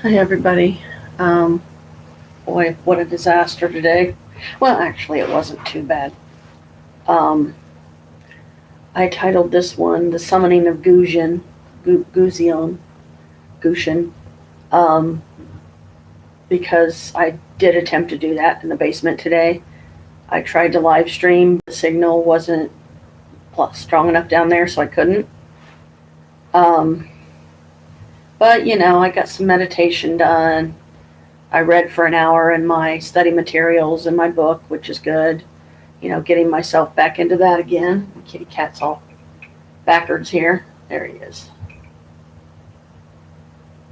Hi, everybody. Um, Boy, what a disaster today. Well, actually, it wasn't too bad. Um, I titled this one "The Summoning of Gusion, Gusion, um, because I did attempt to do that in the basement today. I tried to live stream, the signal wasn't strong enough down there, so I couldn't. Um, but I got some meditation done. I read for an hour in my study materials in my book, which is good. Getting myself back into that again. The kitty cat's all backwards here. There he is.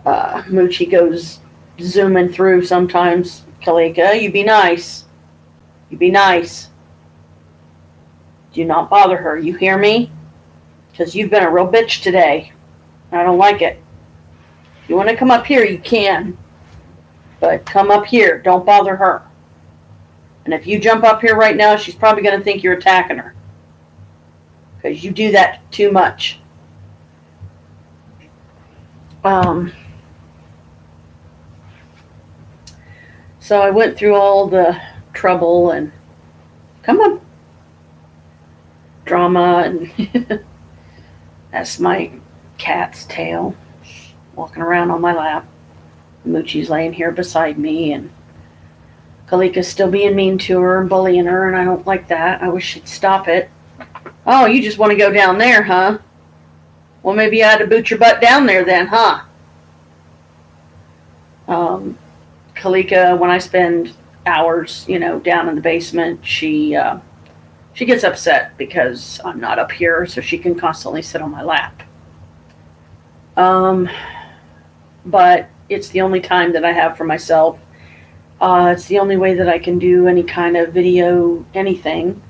Moochie goes zooming through sometimes. Kalika, you be nice. You be nice. Do not bother her. You hear me? Because you've been a real bitch today. I don't like it. If you want to come up here, you can. But come up here. Don't bother her. And if you jump up here right now, she's probably going to think you're attacking her. Because you do that too much. So I went through all the trouble and come on, drama, and that's my cat's tail walking around on my lap. Moochie's laying here beside me, and Kalika's still being mean to her and bullying her, and I don't like that. I wish she'd stop it. Oh, you just want to go down there, huh? Well, maybe I had to boot your butt down there then, huh? Kalika, when I spend hours, down in the basement, she gets upset because I'm not up here, so she can constantly sit on my lap. But it's the only time that I have for myself. It's the only way that I can do any kind of video, anything.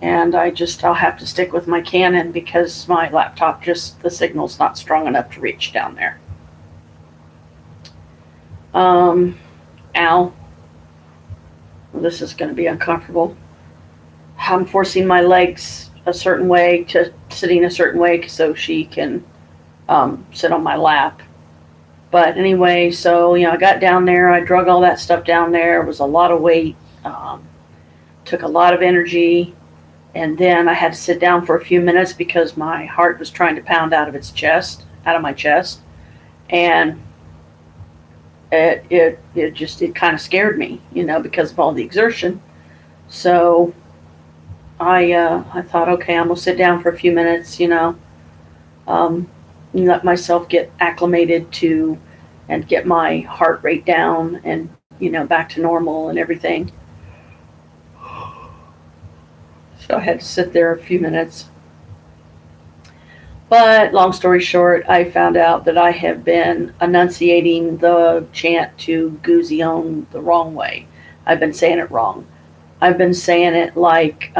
And I'll have to stick with my Canon because my laptop the signal's not strong enough to reach down there. Ow. Well, this is going to be uncomfortable. I'm forcing my legs a certain way to sitting a certain way so she can sit on my lap. But anyway, so, I got down there. I drug all that stuff down there. It was a lot of weight. Took a lot of energy. And then I had to sit down for a few minutes because my heart was trying to pound out of my chest. And it kind of scared me, because of all the exertion. So I thought, okay, I'm going to sit down for a few minutes, let myself get acclimated to and get my heart rate down and, back to normal and everything. So I had to sit there a few minutes. But long story short, I found out that I have been enunciating the chant to Gusion the wrong way. I've been saying it wrong. I've been saying it like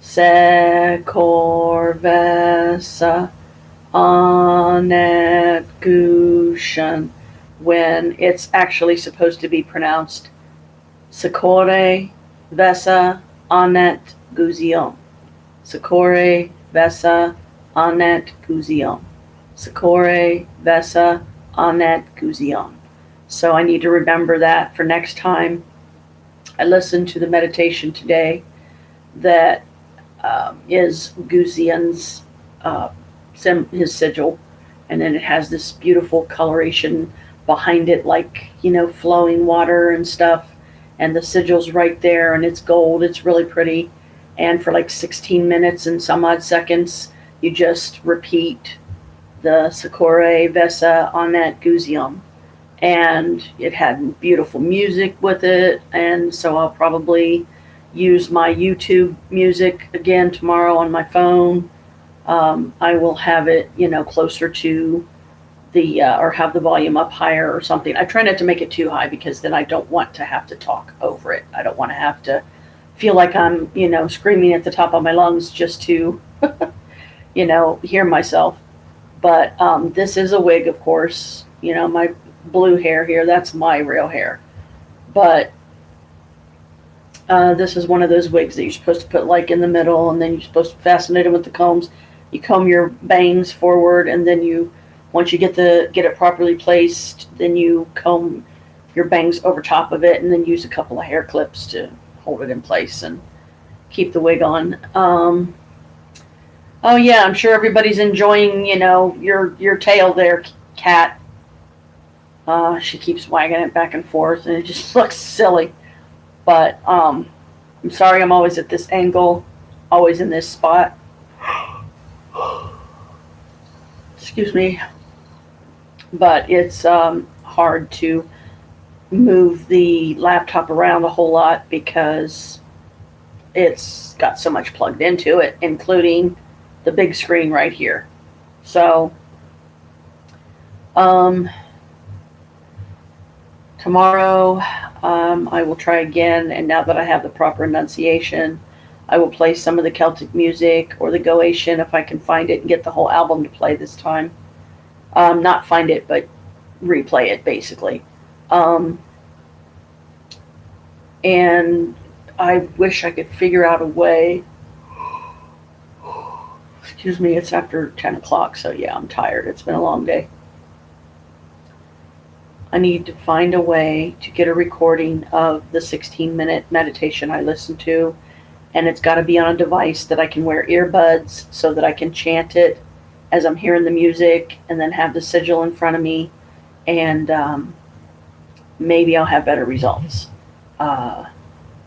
Sekorvesa Anet Gusion, when it's actually supposed to be pronounced Sekore Vesa Anet Gusion. Sekore Vesa Anet Gusion. Sekore Vesa Anet Gusion. So I need to remember that for next time. I listened to the meditation today that is Gusion's his sigil, and then it has this beautiful coloration behind it, like flowing water and stuff, and the sigil's right there, and it's gold. It's really pretty. And for like 16 minutes and some odd seconds, you just repeat the Sekore Vesa Anet Gusion. And it had beautiful music with it, and so I'll probably use my YouTube music again tomorrow on my phone. I will have it, closer to the, or have the volume up higher or something. I try not to make it too high because then I don't want to have to talk over it. I don't want to have to feel like I'm, screaming at the top of my lungs just to, hear myself. But this is a wig, of course. My blue hair here, that's my real hair. But this is one of those wigs that you're supposed to put like in the middle, and then you're supposed to fasten it in with the combs. You comb your bangs forward, and then you Once you get it properly placed, then you comb your bangs over top of it, and then use a couple of hair clips to hold it in place and keep the wig on. Oh yeah, I'm sure everybody's enjoying, your tail there, cat. She keeps wagging it back and forth, and it just looks silly. But I'm sorry, I'm always at this angle, always in this spot. Excuse me. But it's hard to move the laptop around a whole lot because it's got so much plugged into it, including the big screen right here. So, tomorrow I will try again, and now that I have the proper enunciation, I will play some of the Celtic music or the Goetian if I can find it and get the whole album to play this time. Not find it, but replay it, basically. And I wish I could figure out a way. Excuse me, it's after 10 o'clock, so yeah, I'm tired. It's been a long day. I need to find a way to get a recording of the 16-minute meditation I listened to, and it's got to be on a device that I can wear earbuds so that I can chant it as I'm hearing the music, and then have the sigil in front of me, and maybe I'll have better results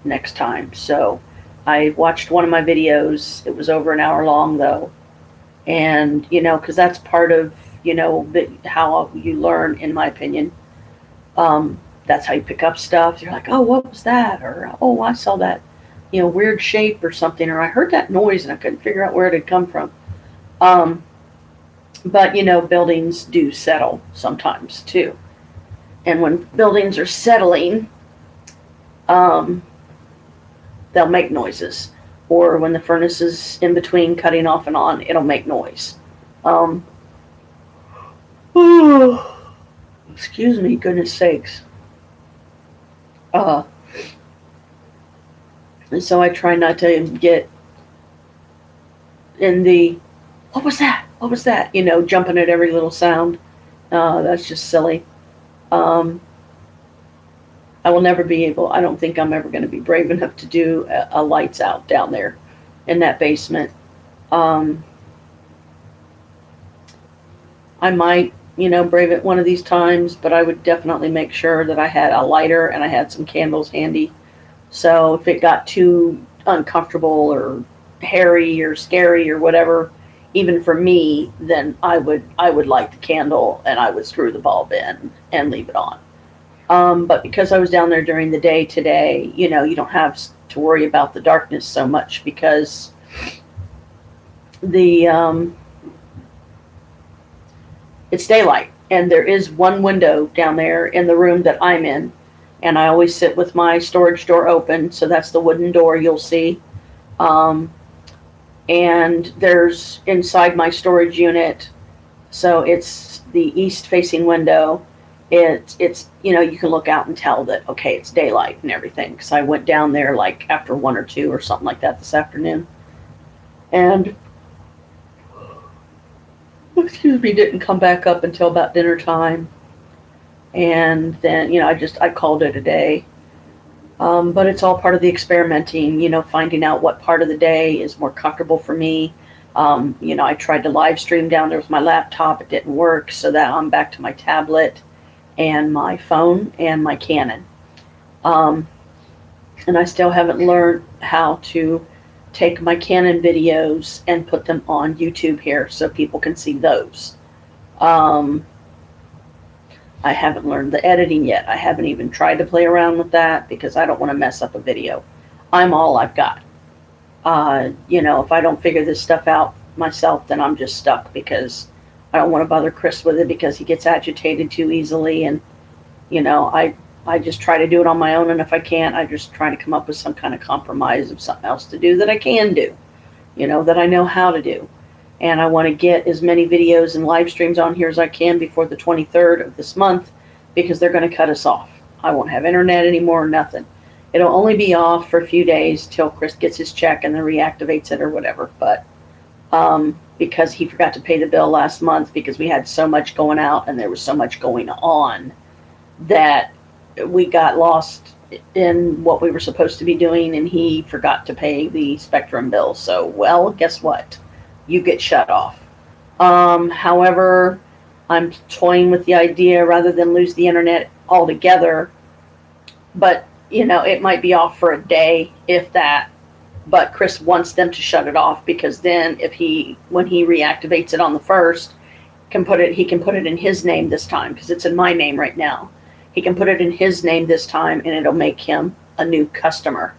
next time. So I watched one of my videos. It was over an hour long, though, and because that's part of how you learn, in my opinion. That's how you pick up stuff. You're like, oh, what was that? Or, oh, I saw that, weird shape or something. Or I heard that noise and I couldn't figure out where it had come from. But, buildings do settle sometimes too. And when buildings are settling, they'll make noises. Or when the furnace is in between cutting off and on, it'll make noise. Excuse me, goodness sakes. And so I try not to get in the, what was that? What was that? Jumping at every little sound. That's just silly. I will never be able, I don't think I'm ever going to be brave enough to do a lights out down there in that basement. I might, brave it one of these times, but I would definitely make sure that I had a lighter and I had some candles handy. So if it got too uncomfortable or hairy or scary or whatever, even for me, then I would light the candle and I would screw the bulb in and leave it on. But because I was down there during the day today, you don't have to worry about the darkness so much because it's daylight, and there is one window down there in the room that I'm in, and I always sit with my storage door open, so that's the wooden door you'll see. And there's inside my storage unit, so it's the east-facing window. It's you can look out and tell that, okay, it's daylight and everything, because I went down there like after 1 or 2 or something like that this afternoon. And didn't come back up until about dinner time. And then, I called it a day. But it's all part of the experimenting, finding out what part of the day is more comfortable for me. I tried to live stream down there with my laptop. It didn't work. So that I'm back to my tablet and my phone and my Canon. And I still haven't learned how to take my Canon videos and put them on YouTube here so people can see those. I haven't learned the editing yet. I haven't even tried to play around with that because I don't want to mess up a video. I'm all I've got. If I don't figure this stuff out myself, then I'm just stuck because I don't want to bother Chris with it because he gets agitated too easily. And, I just try to do it on my own, and if I can't, I just try to come up with some kind of compromise of something else to do that I can do, that I know how to do. And I want to get as many videos and live streams on here as I can before the 23rd of this month because they're going to cut us off. I won't have internet anymore, nothing. It'll only be off for a few days till Chris gets his check and then reactivates it or whatever. But because he forgot to pay the bill last month because we had so much going out and there was so much going on that we got lost in what we were supposed to be doing, and he forgot to pay the Spectrum bill. So, well, guess what? You get shut off. However, I'm toying with the idea rather than lose the internet altogether, but it might be off for a day, if that. But Chris wants them to shut it off because then, when he reactivates it on the 1st, he can put it in his name this time because it's in my name right now. He can put it in his name this time, and it'll make him a new customer.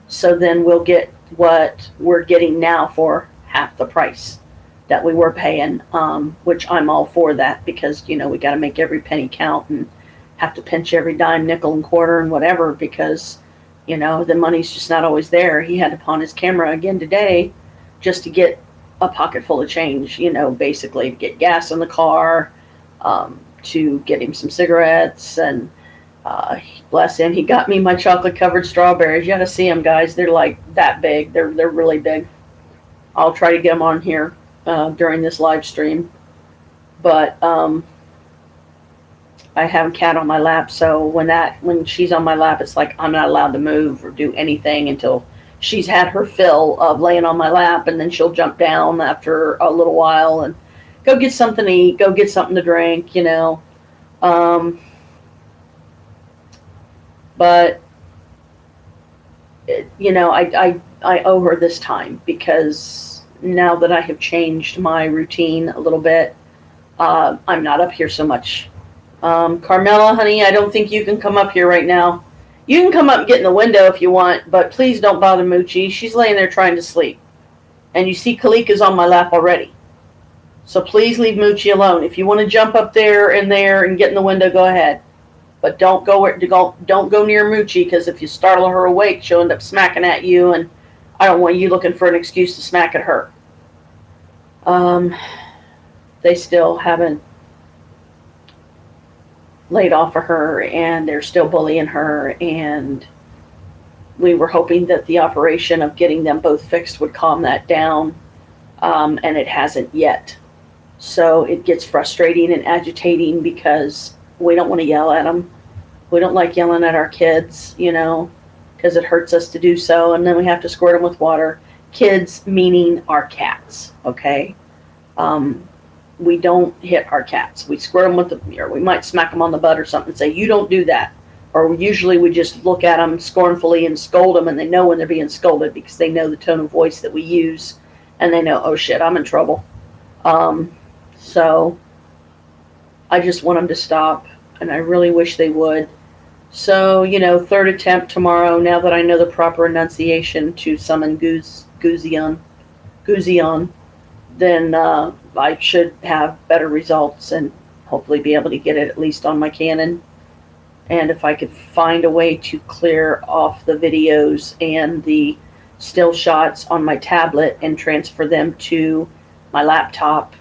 So then we'll get what we're getting now for half the price that we were paying, which I'm all for that because, we got to make every penny count and have to pinch every dime, nickel, and quarter and whatever because, the money's just not always there. He had to pawn his camera again today just to get a pocket full of change, basically to get gas in the car, to get him some cigarettes, and bless him, he got me my chocolate covered strawberries. You gotta see them, guys. They're like that big. They're really big. I'll try to get them on here during this live stream, but I have a cat on my lap, so when she's on my lap, it's like I'm not allowed to move or do anything until she's had her fill of laying on my lap, and then she'll jump down after a little while and go get something to eat, go get something to drink, but I owe her this time because now that I have changed my routine a little bit, I'm not up here so much. Carmela, honey, I don't think you can come up here right now. You can come up and get in the window if you want, but please don't bother Moochie. She's laying there trying to sleep. And you see Kalika's on my lap already. So please leave Moochie alone. If you want to jump up there and get in the window, go ahead. But don't go near Moochie, because if you startle her awake, she'll end up smacking at you, and I don't want you looking for an excuse to smack at her. They still haven't laid off of her, and they're still bullying her, and we were hoping that the operation of getting them both fixed would calm that down, and it hasn't yet. So it gets frustrating and agitating because we don't want to yell at them. We don't like yelling at our kids, because it hurts us to do so, and then we have to squirt them with water. Kids meaning our cats, okay? We don't hit our cats. We squirt them or we might smack them on the butt or something and say, you don't do that. Or usually we just look at them scornfully and scold them, and they know when they're being scolded because they know the tone of voice that we use, and they know, oh shit, I'm in trouble. So I just want them to stop, and I really wish they would. So, third attempt tomorrow, now that I know the proper enunciation to summon Gusion, then I should have better results and hopefully be able to get it at least on my Canon. And if I could find a way to clear off the videos and the still shots on my tablet and transfer them to my laptop,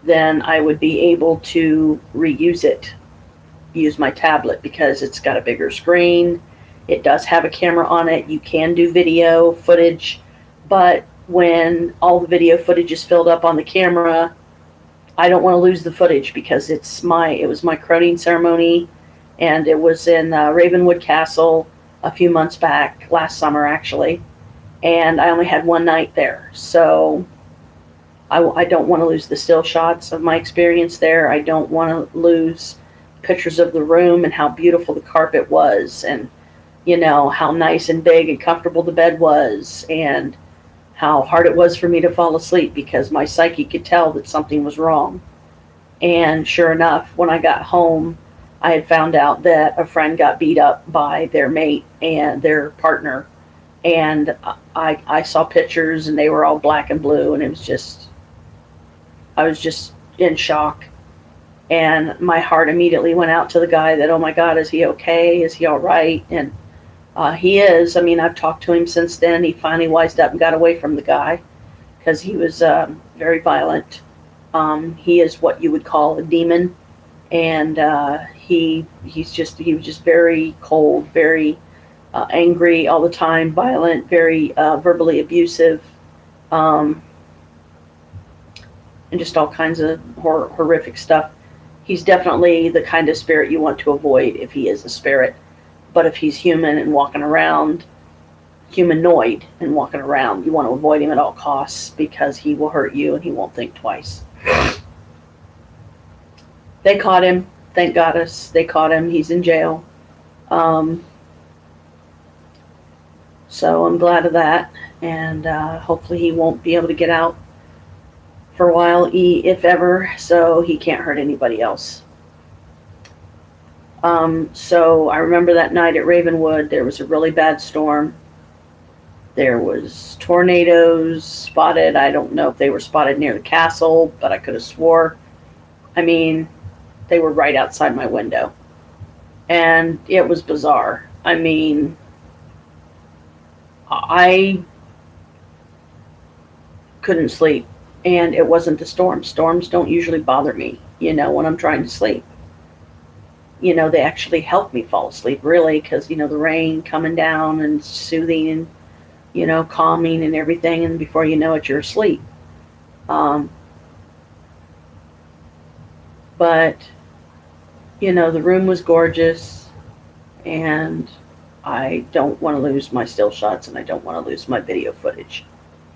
then I would be able to use my tablet, because it's got a bigger screen. It does have a camera on it. You can do video footage, but when all the video footage is filled up on the camera, I don't want to lose the footage because it was my crowning ceremony, and it was in Ravenwood Castle a few months back, last summer actually, and I only had one night there. So I don't want to lose the still shots of my experience there. I don't want to lose pictures of the room and how beautiful the carpet was, and how nice and big and comfortable the bed was, and how hard it was for me to fall asleep because my psyche could tell that something was wrong. And sure enough, when I got home, I had found out that a friend got beat up by their mate and their partner, and I saw pictures, and they were all black and blue, and I was just in shock. And my heart immediately went out to the guy that, oh my God, is he okay? Is he all right? And he is. I mean, I've talked to him since then. He finally wised up and got away from the guy because he was very violent. He is what you would call a demon. And he was just very cold, very angry all the time, violent, very verbally abusive. um, and just all kinds of horrific stuff. He's definitely the kind of spirit you want to avoid if he is a spirit. But if he's human and walking around, humanoid and walking around, you want to avoid him at all costs because he will hurt you and he won't think twice. They caught him. Thank goddess. They caught him. He's in jail. So I'm glad of that. And hopefully he won't be able to get out for a while, if ever, so he can't hurt anybody else. So I remember that night at Ravenwood, there was a really bad storm. There was tornadoes spotted. I don't know if they were spotted near the castle, but I could have swore. I mean, they were right outside my window. And it was bizarre. I mean, I couldn't sleep. And it wasn't the storm. Storms don't usually bother me, when I'm trying to sleep. They actually help me fall asleep, really, because, the rain coming down and soothing and, calming and everything, and before you know it, you're asleep. But, the room was gorgeous, and I don't want to lose my still shots, and I don't want to lose my video footage.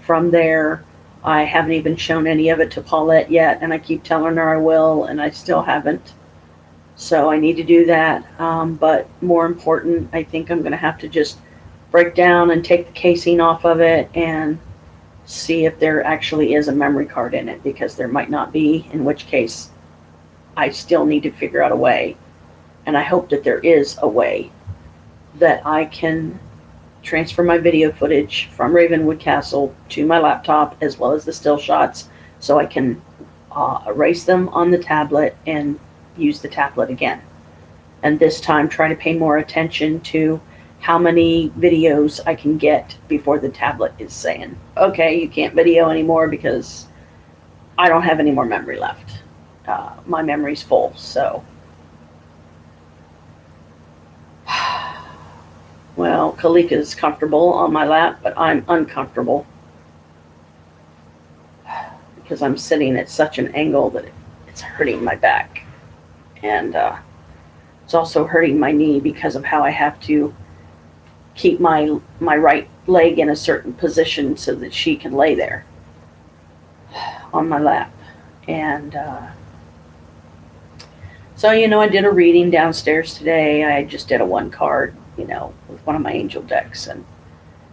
From there, I haven't even shown any of it to Paulette yet, and I keep telling her I will, and I still haven't. So I need to do that. But more important, I think I'm going to have to just break down and take the casing off of it and see if there actually is a memory card in it, because there might not be, in which case I still need to figure out a way. And I hope that there is a way that I can transfer my video footage from Ravenwood Castle to my laptop, as well as the still shots, so I can erase them on the tablet and use the tablet again. And this time try to pay more attention to how many videos I can get before the tablet is saying, okay, you can't video anymore because I don't have any more memory left. My memory's full, so. Well, Kalika's comfortable on my lap, but I'm uncomfortable because I'm sitting at such an angle that it's hurting my back. And it's also hurting my knee because of how I have to keep my right leg in a certain position so that she can lay there on my lap. And so, I did a reading downstairs today. I just did a 1 card, with one of my angel decks. And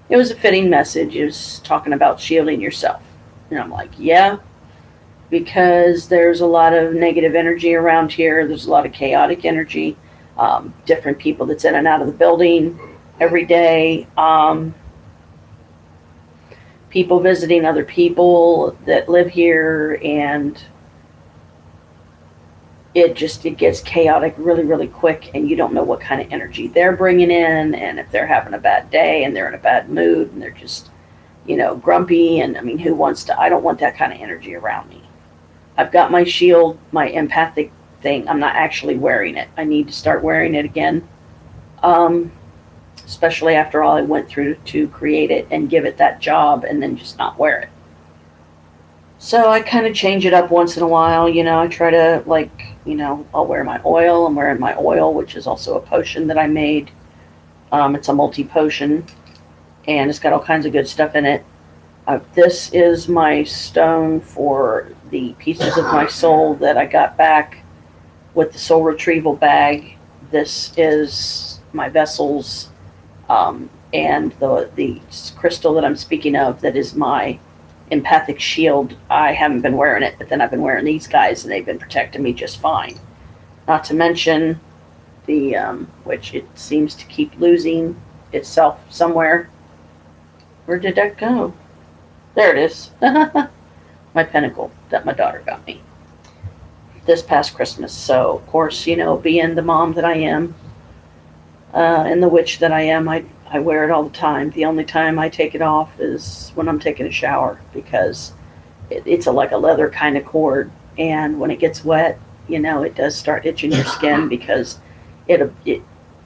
it was a fitting message. It was talking about shielding yourself. And I'm like, yeah, because there's a lot of negative energy around here. There's a lot of chaotic energy. Different people that's in and out of the building every day. People visiting other people that live here, and it gets chaotic really, really quick, and you don't know what kind of energy they're bringing in, and if they're having a bad day and they're in a bad mood and they're just, grumpy. And I mean, I don't want that kind of energy around me. I've got my shield, my empathic thing. I'm not actually wearing it. I need to start wearing it again. Especially after all I went through to create it and give it that job and then just not wear it. So I kind of change it up once in a while. I try to, I'll wear my oil. I'm wearing my oil, which is also a potion that I made. It's a multi-potion, and it's got all kinds of good stuff in it. This is my stone for the pieces of my soul that I got back with the soul retrieval bag. This is my vessels, and the crystal that I'm speaking of, that is my empathic shield. I haven't been wearing it, but then I've been wearing these guys, and they've been protecting me just fine. Not to mention the which it seems to keep losing itself somewhere. Where did that go? There it is. My pentacle that my daughter got me this past Christmas. So of course, being the mom that I am, and the witch that I am, I wear it all the time. The only time I take it off is when I'm taking a shower, because it's like a leather kind of cord, and when it gets wet, it does start itching your skin, because it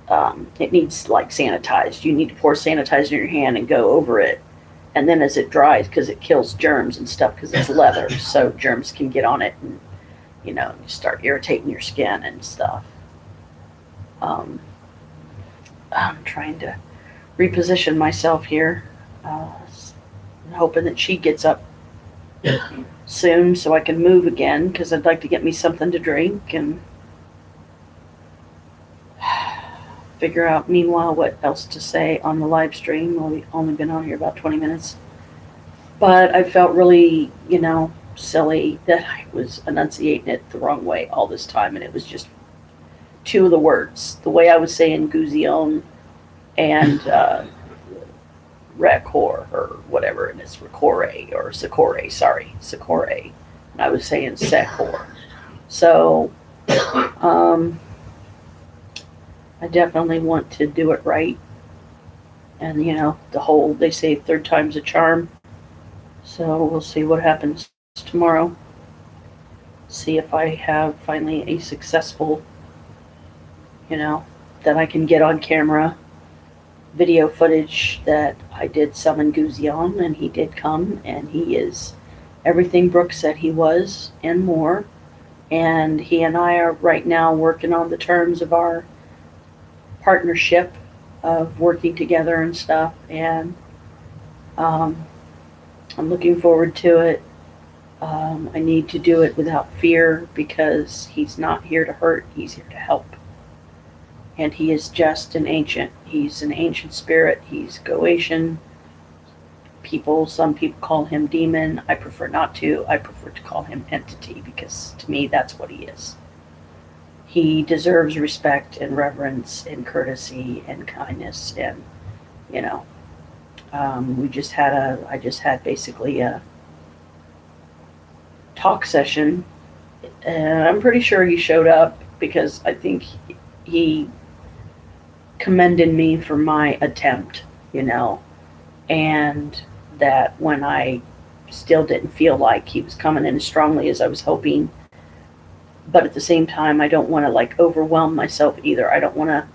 needs sanitized. You need to pour sanitizer in your hand and go over it And then as it dries, because it kills germs and stuff, because it's leather, so germs can get on it and, you know, start irritating your skin and stuff. Um, I'm trying to reposition myself here, hoping that she gets up soon so I can move again, because I'd like to get me something to drink and figure out meanwhile what else to say on the live stream. We've only been on here about 20 minutes. But I felt really, you know, silly that I was enunciating it the wrong way all this time, and it was just two of the words. The way I was saying Gusion and Recore or whatever, and it's Recore or Secore, sorry, Secore. And I was saying Secor. So, I definitely want to do it right. And, you know, they say third time's a charm. So we'll see what happens tomorrow. See if I have finally a successful, you know, that I can get on camera video footage that I did summon Gusion, and he did come, and he is everything Brooke said he was and more. And he and I are right now working on the terms of our partnership of working together and stuff, and I'm looking forward to it. I need to do it without fear, because he's not here to hurt, he's here to help. And he is just an ancient. He's an ancient spirit. He's Goetian. Some people call him demon. I prefer not to. I prefer to call him entity, because to me that's what he is. He deserves respect and reverence and courtesy and kindness, and, you know, I just had basically a talk session, and I'm pretty sure he showed up, because I think he commended me for my attempt, you know, and that when I still didn't feel like he was coming in as strongly as I was hoping, but at the same time, I don't want to like overwhelm myself either. I don't want to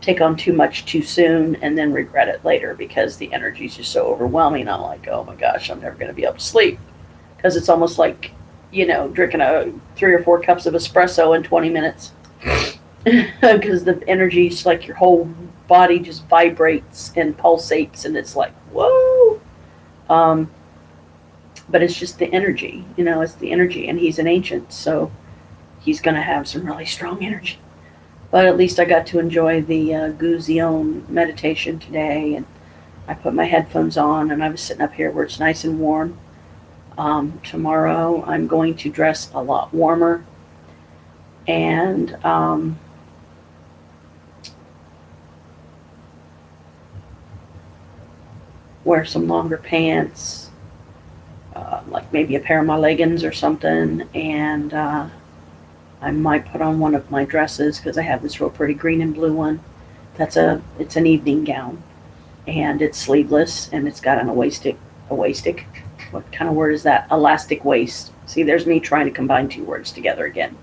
take on too much too soon and then regret it later, because the energy is just so overwhelming. I'm like, oh my gosh, I'm never going to be able to sleep, because it's almost like, you know, drinking 3 or 4 cups of espresso in 20 minutes, because the energy is like your whole body just vibrates and pulsates, and it's like, whoa. But it's just the energy, you know, it's the energy, and he's an ancient, so he's going to have some really strong energy. But at least I got to enjoy the Gusion meditation today, and I put my headphones on, and I was sitting up here where it's nice and warm. Tomorrow I'm going to dress a lot warmer, and wear some longer pants, like maybe a pair of my leggings or something, and I might put on one of my dresses, because I have this real pretty green and blue one. It's an evening gown, and it's sleeveless, and it's got a waistic. What kind of word is that? Elastic waist. See, there's me trying to combine 2 words together again.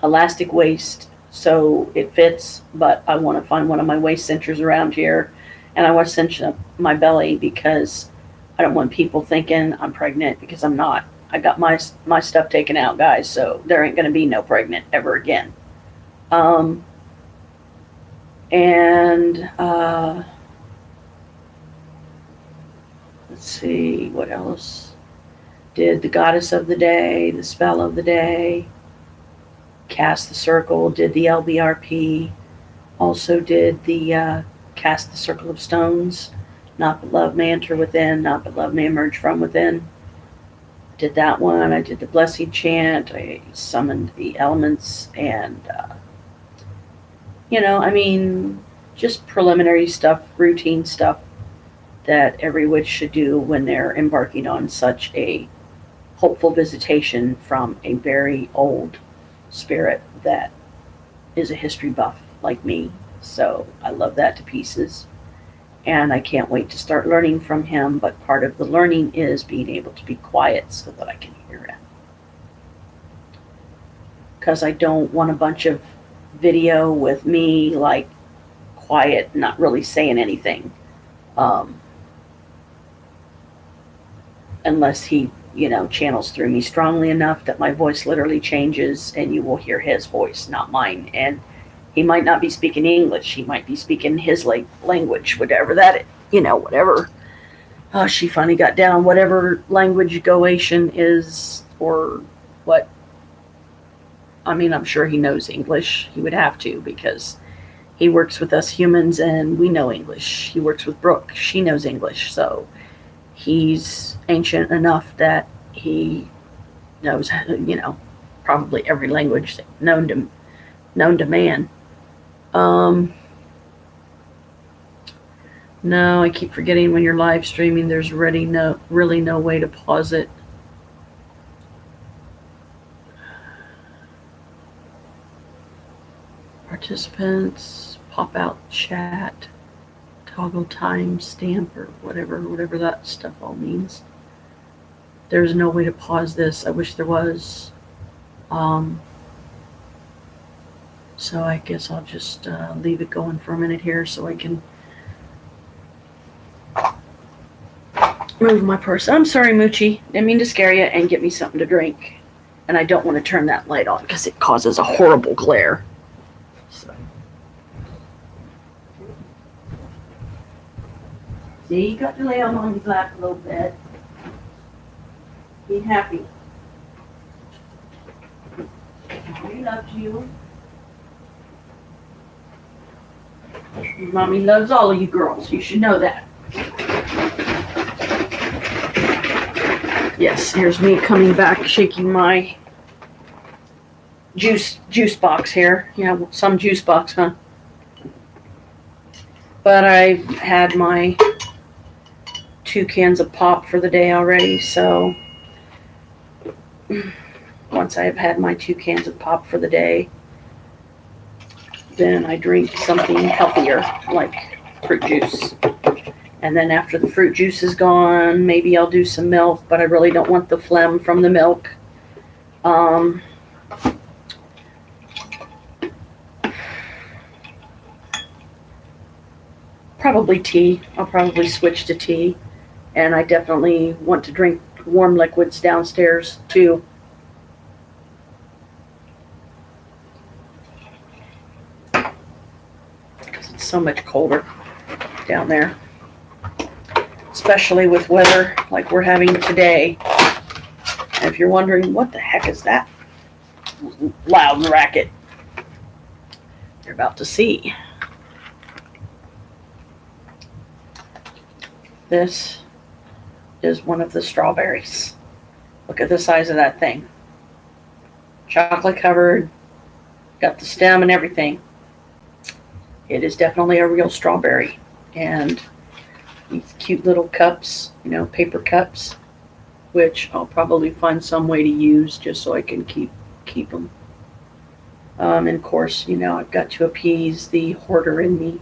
Elastic waist, so it fits, but I want to find one of my waist cinchers around here, and I want to cinch up my belly, because I don't want people thinking I'm pregnant, because I'm not. I got my stuff taken out, guys, so there ain't going to be no pregnant ever again. Let's see, what else? Did the goddess of the day, the spell of the day, cast the circle, did the LBRP, also did the cast the circle of stones, not but love may enter within, not but love may emerge from within. Did that one. I did the blessing chant. I summoned the elements, and you know, I mean, just preliminary stuff, routine stuff that every witch should do when they're embarking on such a hopeful visitation from a very old spirit that is a history buff like me. So I love that to pieces. And I can't wait to start learning from him, but part of the learning is being able to be quiet so that I can hear him. Because I don't want a bunch of video with me, like, quiet, not really saying anything. unless he, channels through me strongly enough that my voice literally changes and you will hear his voice, not mine. And he might not be speaking English. He might be speaking his language, whatever that, whatever. She finally got down whatever language Goatian is, or what. I mean, I'm sure he knows English. He would have to, because he works with us humans and we know English. He works with Brooke. She knows English. So he's ancient enough that he knows, probably every language known to man. No, I keep forgetting when you're live streaming, there's really no way to pause it. Participants, pop out chat, toggle time stamp, or whatever that stuff all means. There's no way to pause this. I wish there was. So I guess I'll just leave it going for a minute here so I can move my purse. I'm sorry, Moochie. Didn't mean to scare you, and get me something to drink. And I don't want to turn that light on because it causes a horrible glare. So. See, you got to lay on your lap a little bit. Be happy. Mommy loves you. Mommy loves all of you girls. You should know that. Yes, here's me coming back, shaking my juice box here. Yeah, some juice box, huh? But I've had my 2 cans of pop for the day already, so once I've had my 2 cans of pop for the day, then I drink something healthier, like fruit juice. And then after the fruit juice is gone, maybe I'll do some milk, but I really don't want the phlegm from the milk. Probably tea. I'll probably switch to tea. And I definitely want to drink warm liquids downstairs, too. Because it's so much colder down there. Especially with weather like we're having today. And if you're wondering, what the heck is that loud racket? You're about to see. This is one of the strawberries. Look at the size of that thing. Chocolate covered, got the stem and everything. It is definitely a real strawberry. And these cute little cups, paper cups, which I'll probably find some way to use just so I can keep them. And of course, I've got to appease the hoarder in me.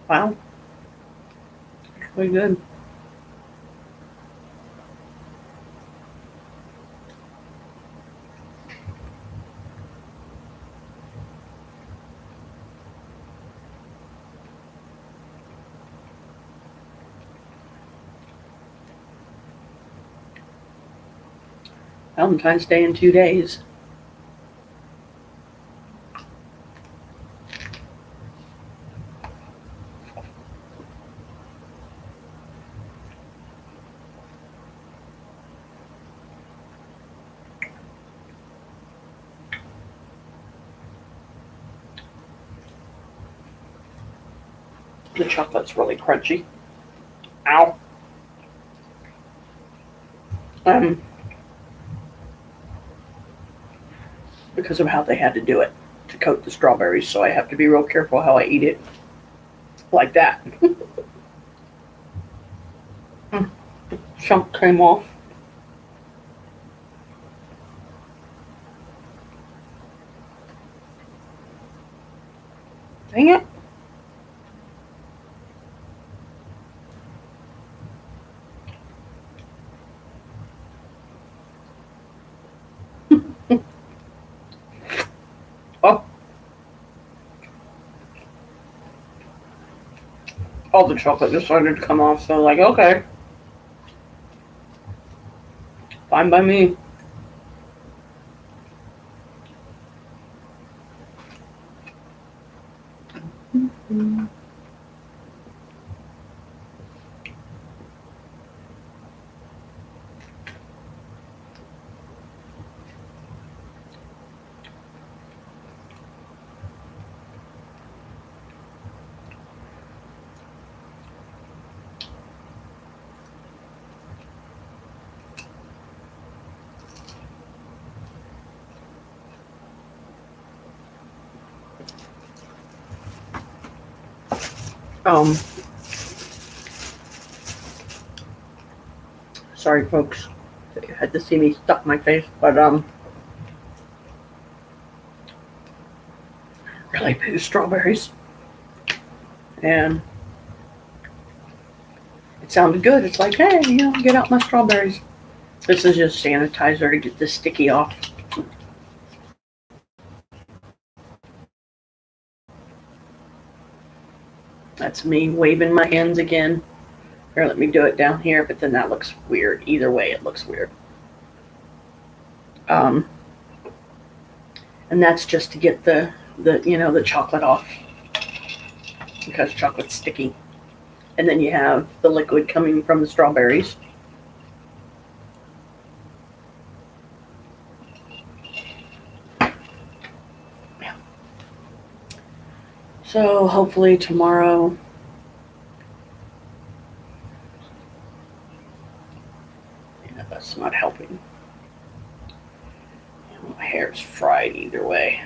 Wow. Really good. Valentine's Day in 2 days. The chocolate's really crunchy. Ow. Because of how they had to do it to coat the strawberries, so I have to be real careful how I eat it. Like that. Chunk came off. Dang it. all the chocolate just started to come off. So like, okay, fine by me. Mm-hmm. Um, sorry, folks, that you had to see me stuck my face, but really poo strawberries, and it sounded good. It's like, hey, get out my strawberries. This is just sanitizer to get this sticky off. That's me waving my hands again. Here, let me do it down here, but then that looks weird. Either way, it looks weird. And that's just to get the chocolate off, because chocolate's sticky. And then you have the liquid coming from the strawberries. Yeah. So hopefully tomorrow, that's not helping. My hair's fried either way.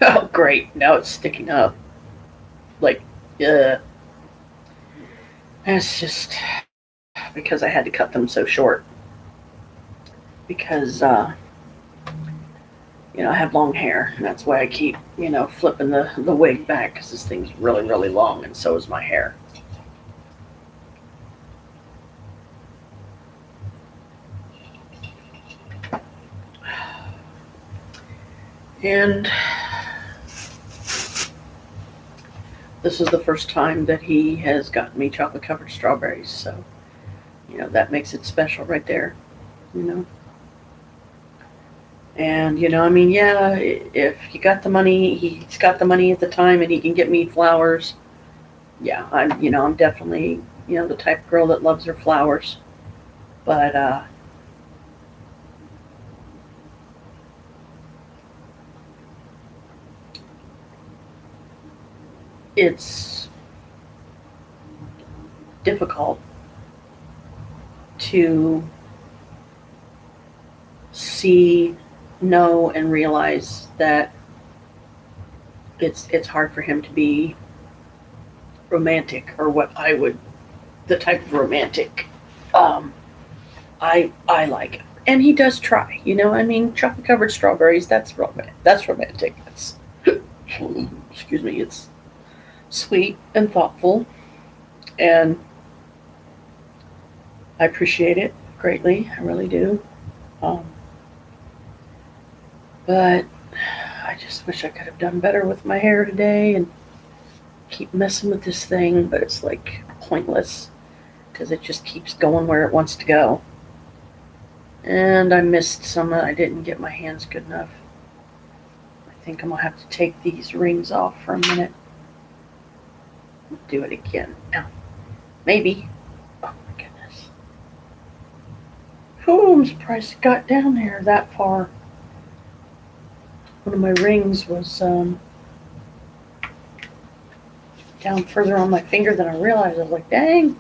Oh, great. Now it's sticking up. Like, it's just because I had to cut them so short. Because, I have long hair. And that's why I keep, flipping the wig back, because this thing's really, really long, and so is my hair. And this is the first time that he has gotten me chocolate covered strawberries, so that makes it special right there. And yeah, if he got the money, he's got the money at the time, and he can get me flowers. Yeah, I'm definitely the type of girl that loves her flowers, but it's difficult to see, know, and realize that it's hard for him to be romantic, or what I would, the type of romantic I like. And he does try. Chocolate covered strawberries. That's romantic. That's romantic. That's excuse me. It's sweet and thoughtful, and I appreciate it greatly. I really do. Um, but I just wish I could have done better with my hair today, and keep messing with this thing, but it's like pointless, because it just keeps going where it wants to go. And I missed some. I didn't get my hands good enough. I think I'm gonna have to take these rings off for a minute. Do it again. Now, maybe. Oh my goodness. Oh, I'm surprised it got down there that far. One of my rings was down further on my finger than I realized. I was like, dang.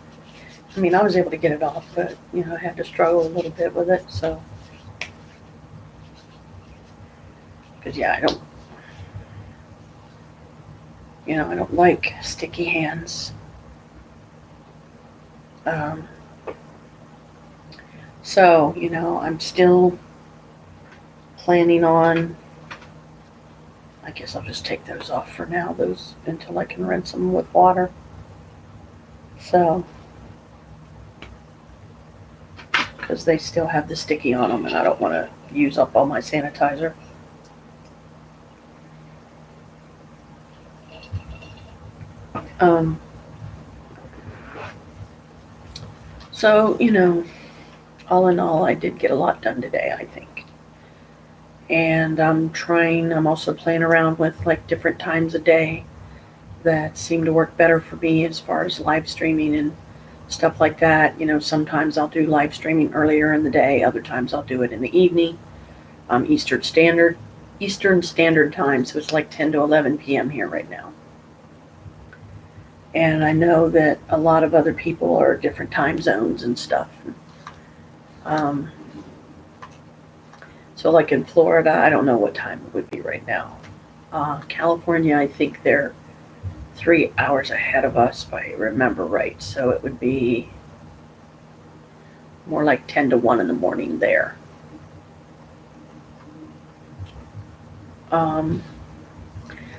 I was able to get it off, but, I had to struggle a little bit with it, so. Because, yeah, I don't like sticky hands. So, I'm still planning on, I guess I'll just take those off for now, those, until I can rinse them with water. So, because they still have the sticky on them, and I don't want to use up all my sanitizer. So, all in all, I did get a lot done today, I think. And I'm also playing around with like different times of day that seem to work better for me as far as live streaming and stuff like that. Sometimes I'll do live streaming earlier in the day, other times I'll do it in the evening, Eastern Standard Time, so it's like 10 to 11 p.m. here right now. And I know that a lot of other people are different time zones and stuff. So like in Florida, I don't know what time it would be right now. California, I think they're 3 hours ahead of us, if I remember right. So it would be more like 10 to 1 in the morning there.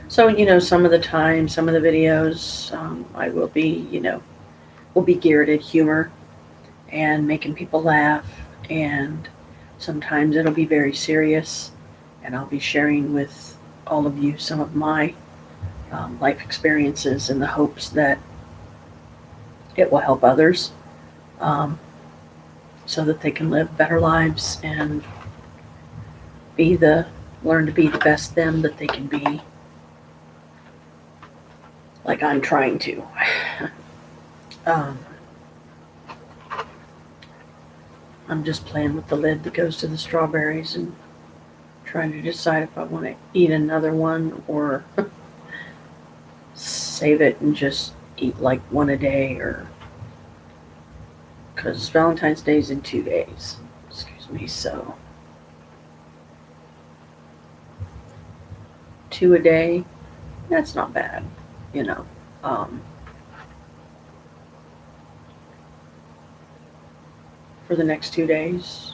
So, some of the time, some of the videos, I will be geared at humor and making people laugh. And sometimes it'll be very serious. And I'll be sharing with all of you some of my life experiences in the hopes that it will help others so that they can live better lives and learn to be the best them that they can be, like I'm trying to. I'm just playing with the lid that goes to the strawberries and trying to decide if I want to eat another one or save it and just eat like one a day, or because Valentine's Day is in 2 days. Excuse me, so 2 a day, that's not bad, for the next 2 days,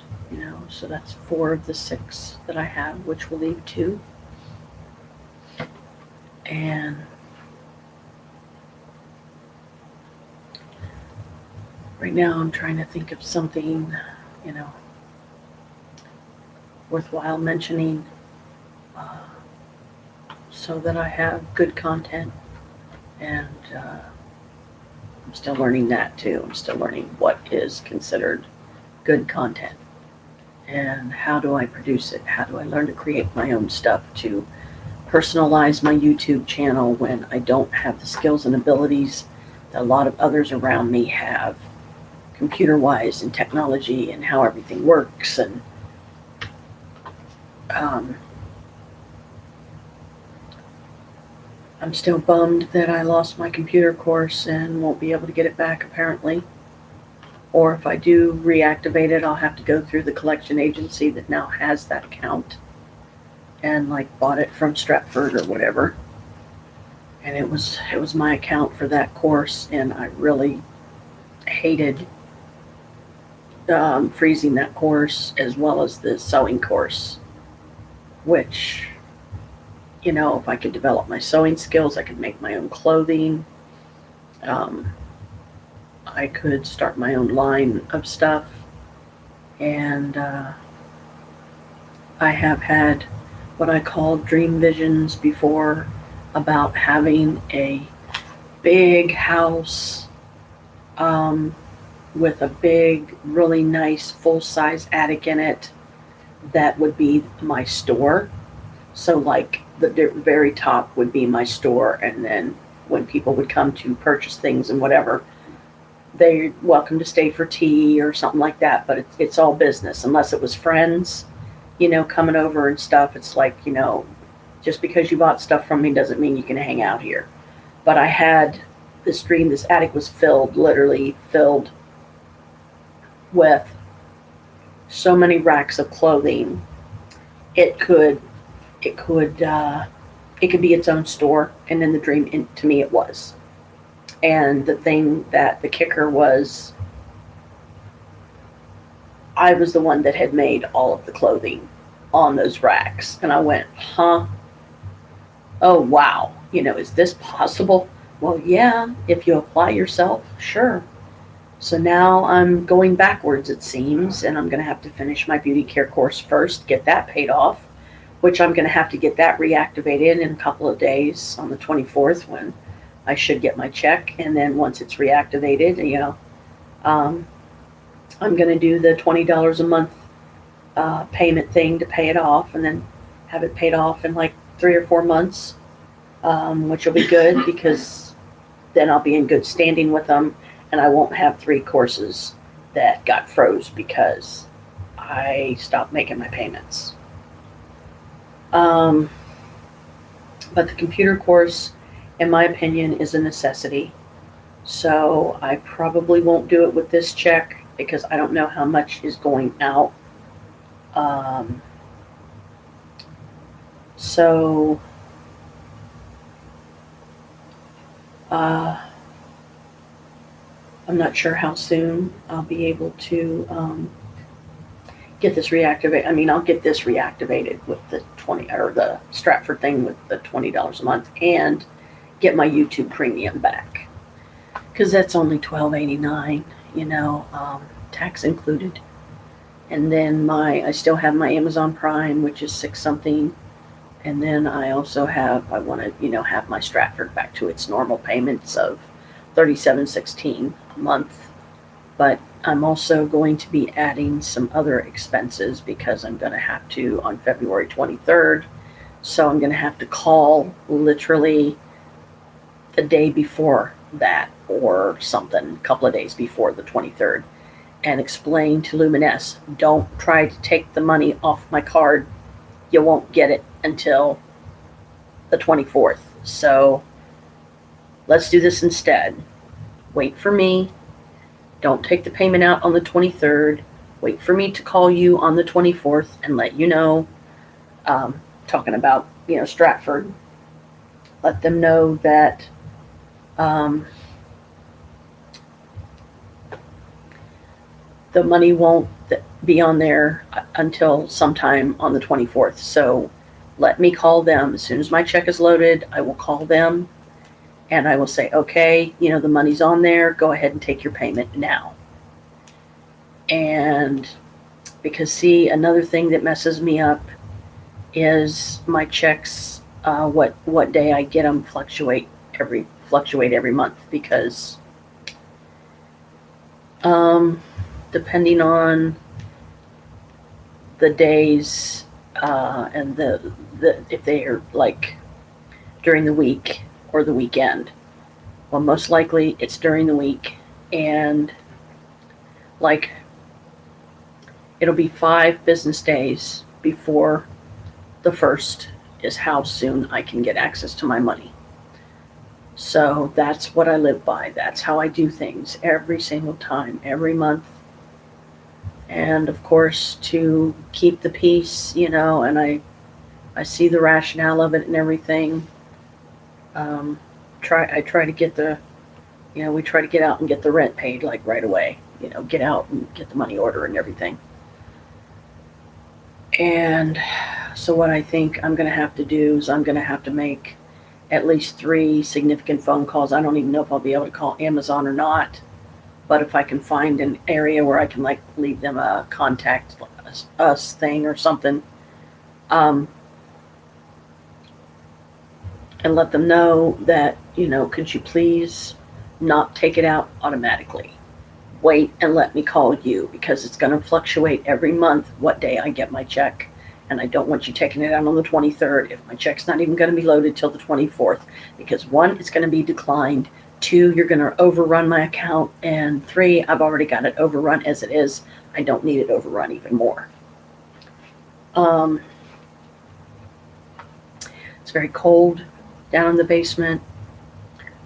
so that's 4 of the 6 that I have, which will leave 2. And right now I'm trying to think of something, worthwhile mentioning, so that I have good content. And I'm still learning that too. I'm still learning what is considered good content and how do I produce it. How do I learn to create my own stuff to personalize my YouTube channel when I don't have the skills and abilities that a lot of others around me have, computer-wise and technology and how everything works. And I'm still bummed that I lost my computer course and won't be able to get it back, apparently. Or if I do reactivate it, I'll have to go through the collection agency that now has that account and like bought it from Stratford or whatever. And it was my account for that course, and I really hated freezing that course as well as the sewing course, which, if I could develop my sewing skills, I could make my own clothing. I could start my own line of stuff. And I have had what I call dream visions before about having a big house with a big, really nice, full-size attic in it that would be my store. So like the very top would be my store, and then when people would come to purchase things and whatever, they're welcome to stay for tea or something like that, but it's all business. Unless it was friends, coming over and stuff, it's like, just because you bought stuff from me doesn't mean you can hang out here. But I had this dream, this attic was literally filled with so many racks of clothing. It could be its own store, and in the dream, to me, it was. And the kicker was, I was the one that had made all of the clothing on those racks. And I went, huh? Oh, wow. Is this possible? Well, yeah, if you apply yourself, sure. So now I'm going backwards, it seems, and I'm going to have to finish my beauty care course first, get that paid off, which I'm going to have to get that reactivated in a couple of days on the 24th when I should get my check. And then once it's reactivated, um, I'm going to do the $20 a month payment thing to pay it off, and then have it paid off in like 3 or 4 months, which will be good because then I'll be in good standing with them, and I won't have 3 courses that got froze because I stopped making my payments. But the computer course, in my opinion, is a necessity. So I probably won't do it with this check because I don't know how much is going out. So I'm not sure how soon I'll be able to get this reactivated. I mean, I'll get this reactivated with the 20 or the Stratford thing with the $20 a month, and get my YouTube premium back because that's only $12.89, tax included. And then I still have my Amazon Prime, which is 6 something. And then I also I want to, have my Stratford back to its normal payments of $37.16 a month. But I'm also going to be adding some other expenses because I'm going to have to on February 23rd. So I'm going to have to call literally the day before that or something, a couple of days before the 23rd, and explain to Luminess, don't try to take the money off my card. You won't get it until the 24th. So let's do this instead. Wait for me. Don't take the payment out on the 23rd. Wait for me to call you on the 24th and let you know. Talking about, Stratford. Let them know that the money won't be on there until sometime on the 24th. So let me call them. As soon as my check is loaded, I will call them and I will say, okay, the money's on there. Go ahead and take your payment now. And because, see, another thing that messes me up is my checks, what day I get them fluctuate every month because depending on the days and the if they are like during the week or the weekend. Well, most likely it's during the week, and like it'll be 5 business days before the 1st is how soon I can get access to my money. So that's what I live by. That's how I do things every single time, every month. And of course, to keep the peace, and I see the rationale of it and everything. I try to get we try to get out and get the rent paid like right away. Get out and get the money order and everything. And so what I think I'm going to have to do is I'm going to have to make at least 3 significant phone calls. I don't even know if I'll be able to call Amazon or not. But if I can find an area where I can leave them a contact us thing or something, and let them know that, could you please not take it out automatically? Wait and let me call you because it's going to fluctuate every month what day I get my check. And I don't want you taking it out on the 23rd if my check's not even going to be loaded till the 24th. Because 1, it's going to be declined. 2, you're going to overrun my account. And 3, I've already got it overrun as it is. I don't need it overrun even more. It's very cold down in the basement.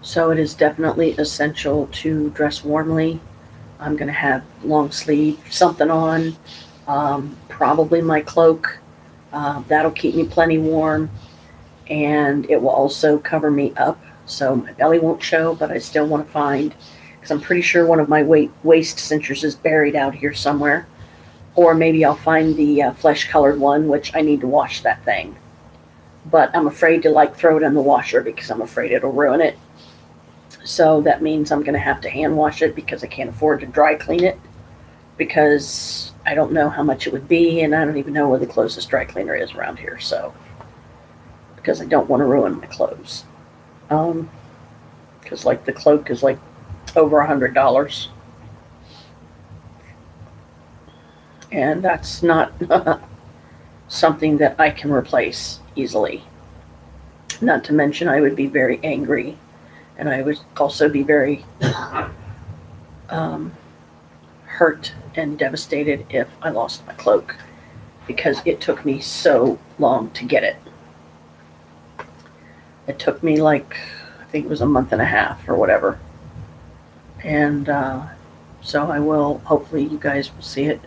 So it is definitely essential to dress warmly. I'm going to have long sleeve something on. Probably my cloak. That'll keep me plenty warm. And it will also cover me up so my belly won't show, but I still want to find, because I'm pretty sure one of my waist cinchers is buried out here somewhere. Or maybe I'll find the flesh-colored one, which I need to wash that thing. But I'm afraid to throw it in the washer because I'm afraid it'll ruin it. So that means I'm going to have to hand wash it because I can't afford to dry clean it, because I don't know how much it would be, and I don't even know where the closest dry cleaner is around here. So, because I don't want to ruin my clothes. Because like the cloak is like over $100, and that's not something that I can replace easily. Not to mention, I would be very angry, and I would also be very um, hurt and devastated if I lost my cloak, because it took me so long to get it. It took me like, I think it was a month and a half or whatever. And so I will, hopefully you guys will see it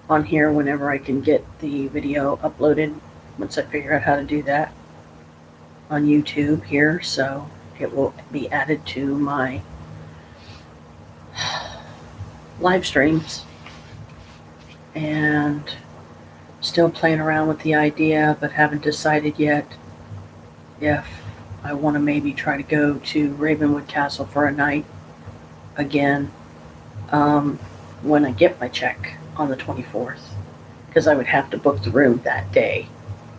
on here whenever I can get the video uploaded, once I figure out how to do that on YouTube here. So it will be added to my live streams. And still playing around with the idea, but haven't decided yet if I want to maybe try to go to Ravenwood Castle for a night again when I get my check on the 24th, because I would have to book the room that day,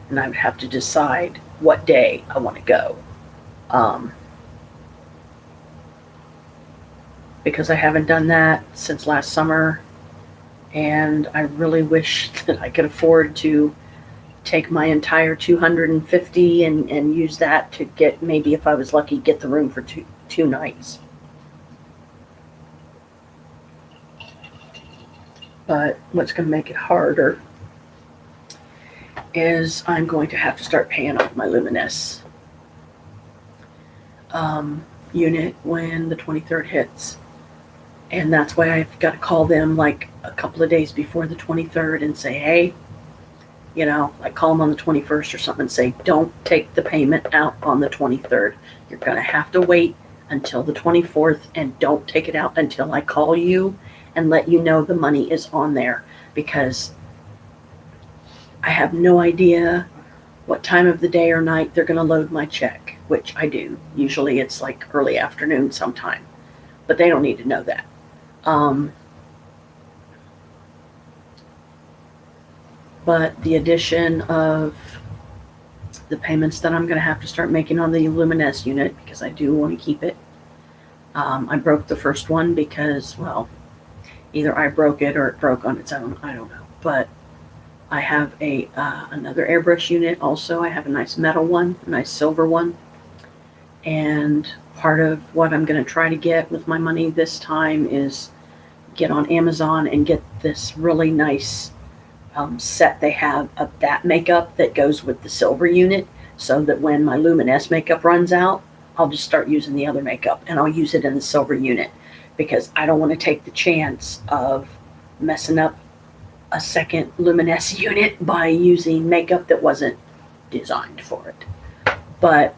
and I would have to decide what day I want to go, because I haven't done that since last summer, and I really wish that I could afford to take my entire 250 and use that to get, maybe if I was lucky, get the room for two nights. But what's going to make it harder is I'm going to have to start paying off my Luminous unit when the 23rd hits. And that's why I've got to call them like a couple of days before the 23rd and say, hey, you know, like call them on the 21st or something and say, don't take the payment out on the 23rd. You're going to have to wait until the 24th, and don't take it out until I call you and let you know the money is on there, because I have no idea what time of the day or night they're going to load my check, which I do. Usually it's like early afternoon sometime, but they don't need to know that. But the addition of the payments that I'm going to have to start making on the Luminous unit, because I do want to keep it. I broke the first one because, well, either I broke it or it broke on its own. I don't know. But I have a another airbrush unit also. I have a nice metal one, a nice silver one. And part of what I'm going to try to get with my money this time is get on Amazon and get this really nice set they have of that makeup that goes with the silver unit, so that when my Luminous makeup runs out, I'll just start using the other makeup, and I'll use it in the silver unit, because I don't want to take the chance of messing up a second Luminous unit by using makeup that wasn't designed for it. But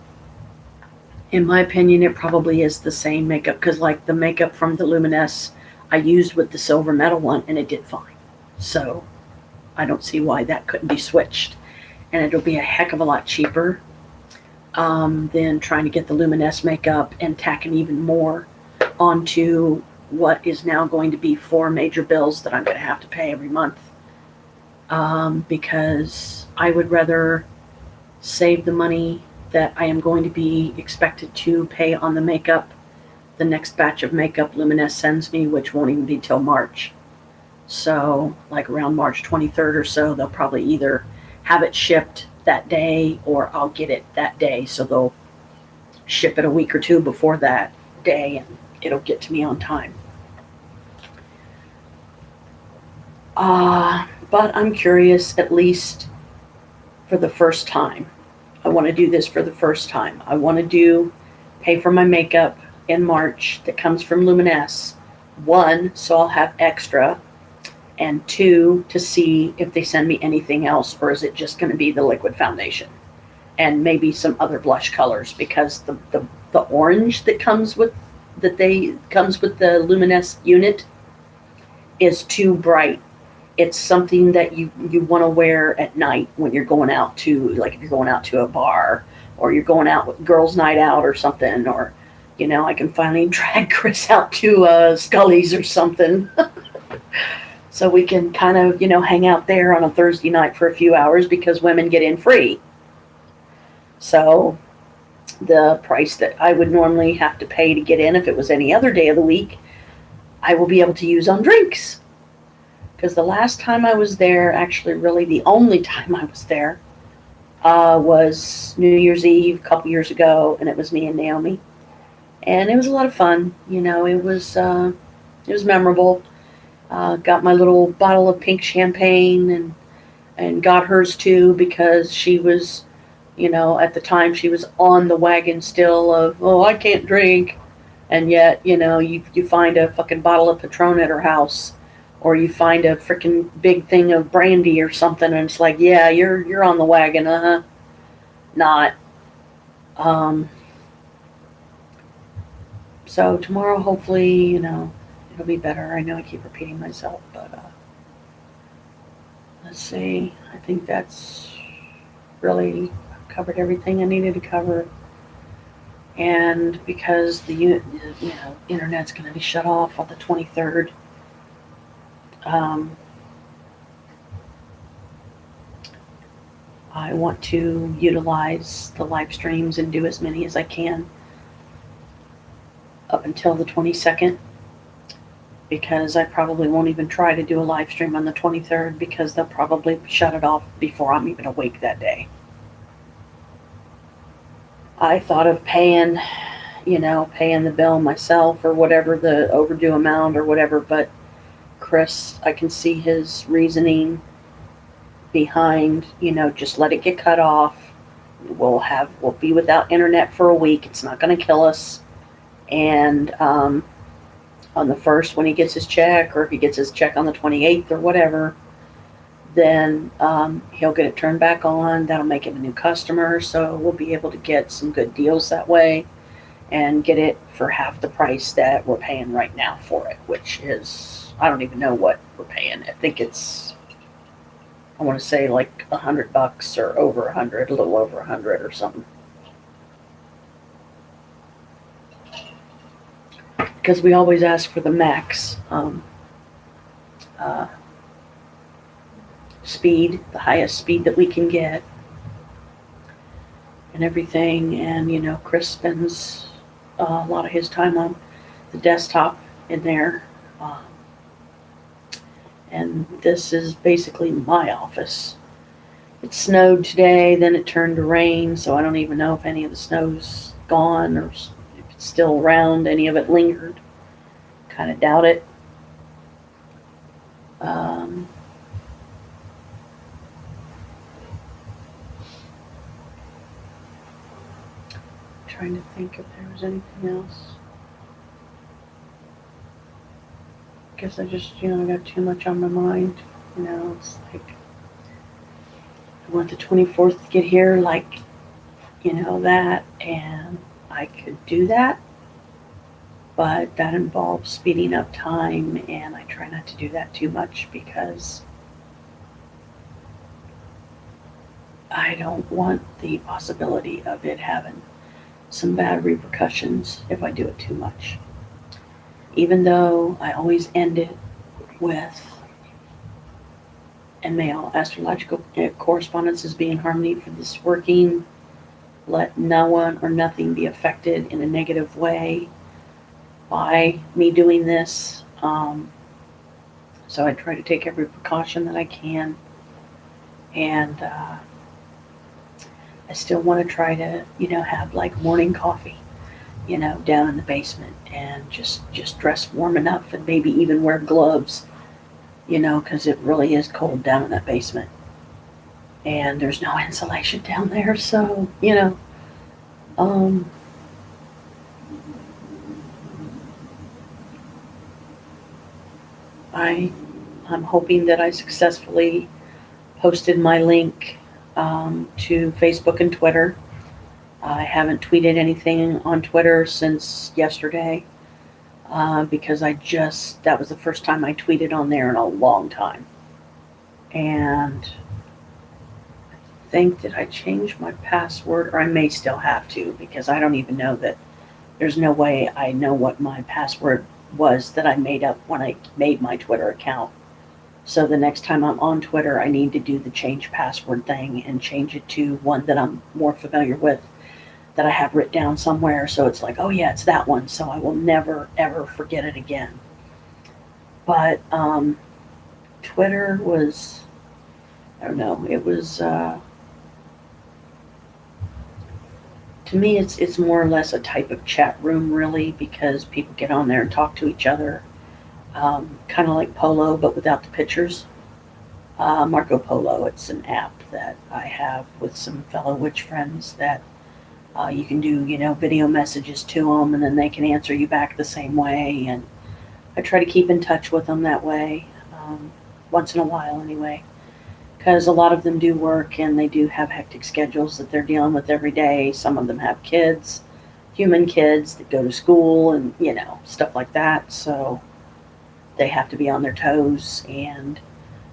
in my opinion, it probably is the same makeup, because like the makeup from the Luminous I used with the silver metal one, and it did fine. So I don't see why that couldn't be switched. And it'll be a heck of a lot cheaper than trying to get the Luminous makeup and tacking even more onto what is now going to be 4 major bills that I'm going to have to pay every month. Because I would rather save the money that I am going to be expected to pay on the makeup, the next batch of makeup Luminous sends me, which won't even be till March. So like around March 23rd or so, they'll probably either have it shipped that day or I'll get it that day. So they'll ship it a week or two before that day, and it'll get to me on time. But I'm curious, at least for the first time. I want to do this for the first time. I want to pay for my makeup in March that comes from Luminous. 1, so I'll have extra. And 2, to see if they send me anything else, or is it just going to be the liquid foundation and maybe some other blush colors, because the orange that comes with the Luminous unit is too bright. It's something that you want to wear at night when you're going out to, like if you're going out to a bar or you're going out with girls' night out or something, or I can finally drag Chris out to Scully's or something. So we can kind of, hang out there on a Thursday night for a few hours because women get in free. So the price that I would normally have to pay to get in if it was any other day of the week, I will be able to use on drinks. Because the last time I was there, actually, really the only time I was there, was New Year's Eve a couple years ago, and it was me and Naomi, and it was a lot of fun. It was memorable. Got my little bottle of pink champagne and got hers too because she was, at the time she was on the wagon still of, oh, I can't drink. And yet, you find a fucking bottle of Patron at her house, or you find a freaking big thing of brandy or something, and it's like, yeah, you're on the wagon, not. Um, so tomorrow, hopefully, it'll be better. I know I keep repeating myself, but let's see. I think that's really covered everything I needed to cover. And because the internet's going to be shut off on the 23rd, um, I want to utilize the live streams and do as many as I can up until the 22nd, because I probably won't even try to do a live stream on the 23rd because they'll probably shut it off before I'm even awake that day. I thought of paying the bill myself or whatever, the overdue amount or whatever, but Chris, I can see his reasoning behind, just let it get cut off. We'll be without internet for a week. It's not going to kill us. And on the 1st, when he gets his check, or if he gets his check on the 28th or whatever, then he'll get it turned back on. That'll make him a new customer, so we'll be able to get some good deals that way and get it for half the price that we're paying right now for it, which is, I don't even know what we're paying. I think it's, I want to say like $100 or over 100, a little over 100 or something. Because we always ask for the max speed, the highest speed that we can get, and everything. And Chris spends a lot of his time on the desktop in there. And this is basically my office. It snowed today, then it turned to rain, so I don't even know if any of the snow's gone or if it's still around. Any of it lingered. Kind of doubt it. Trying to think if there was anything else. I guess I just, I got too much on my mind. It's like, I want the 24th to get here, like, that, and I could do that, but that involves speeding up time, and I try not to do that too much because I don't want the possibility of it having some bad repercussions if I do it too much. Even though I always end it with, and may all astrological correspondences be in harmony for this working. Let no one or nothing be affected in a negative way by me doing this. So I try to take every precaution that I can. And I still want to try to, have like morning coffee, down in the basement, and just dress warm enough and maybe even wear gloves, because it really is cold down in that basement. And there's no insulation down there, so, I'm hoping that I successfully posted my link to Facebook and Twitter. I haven't tweeted anything on Twitter since yesterday because that was the first time I tweeted on there in a long time. And I think that I changed my password, or I may still have to, because I don't even know that There's no way I know what my password was that I made up when I made my Twitter account. So the next time I'm on Twitter, I need to do the change password thing and change it to one that I'm more familiar with, that I have written down somewhere. So it's like, oh yeah, it's that one. So I will never, ever forget it again. But Twitter was, I don't know, it was, to me, it's more or less a type of chat room, really, because people get on there and talk to each other, kind of like Polo, but without the pictures. Marco Polo, it's an app that I have with some fellow witch friends that you can do, video messages to them, and then they can answer you back the same way. And I try to keep in touch with them that way, once in a while, anyway, because a lot of them do work and they do have hectic schedules that they're dealing with every day. Some of them have kids, human kids that go to school, and stuff like that. So they have to be on their toes and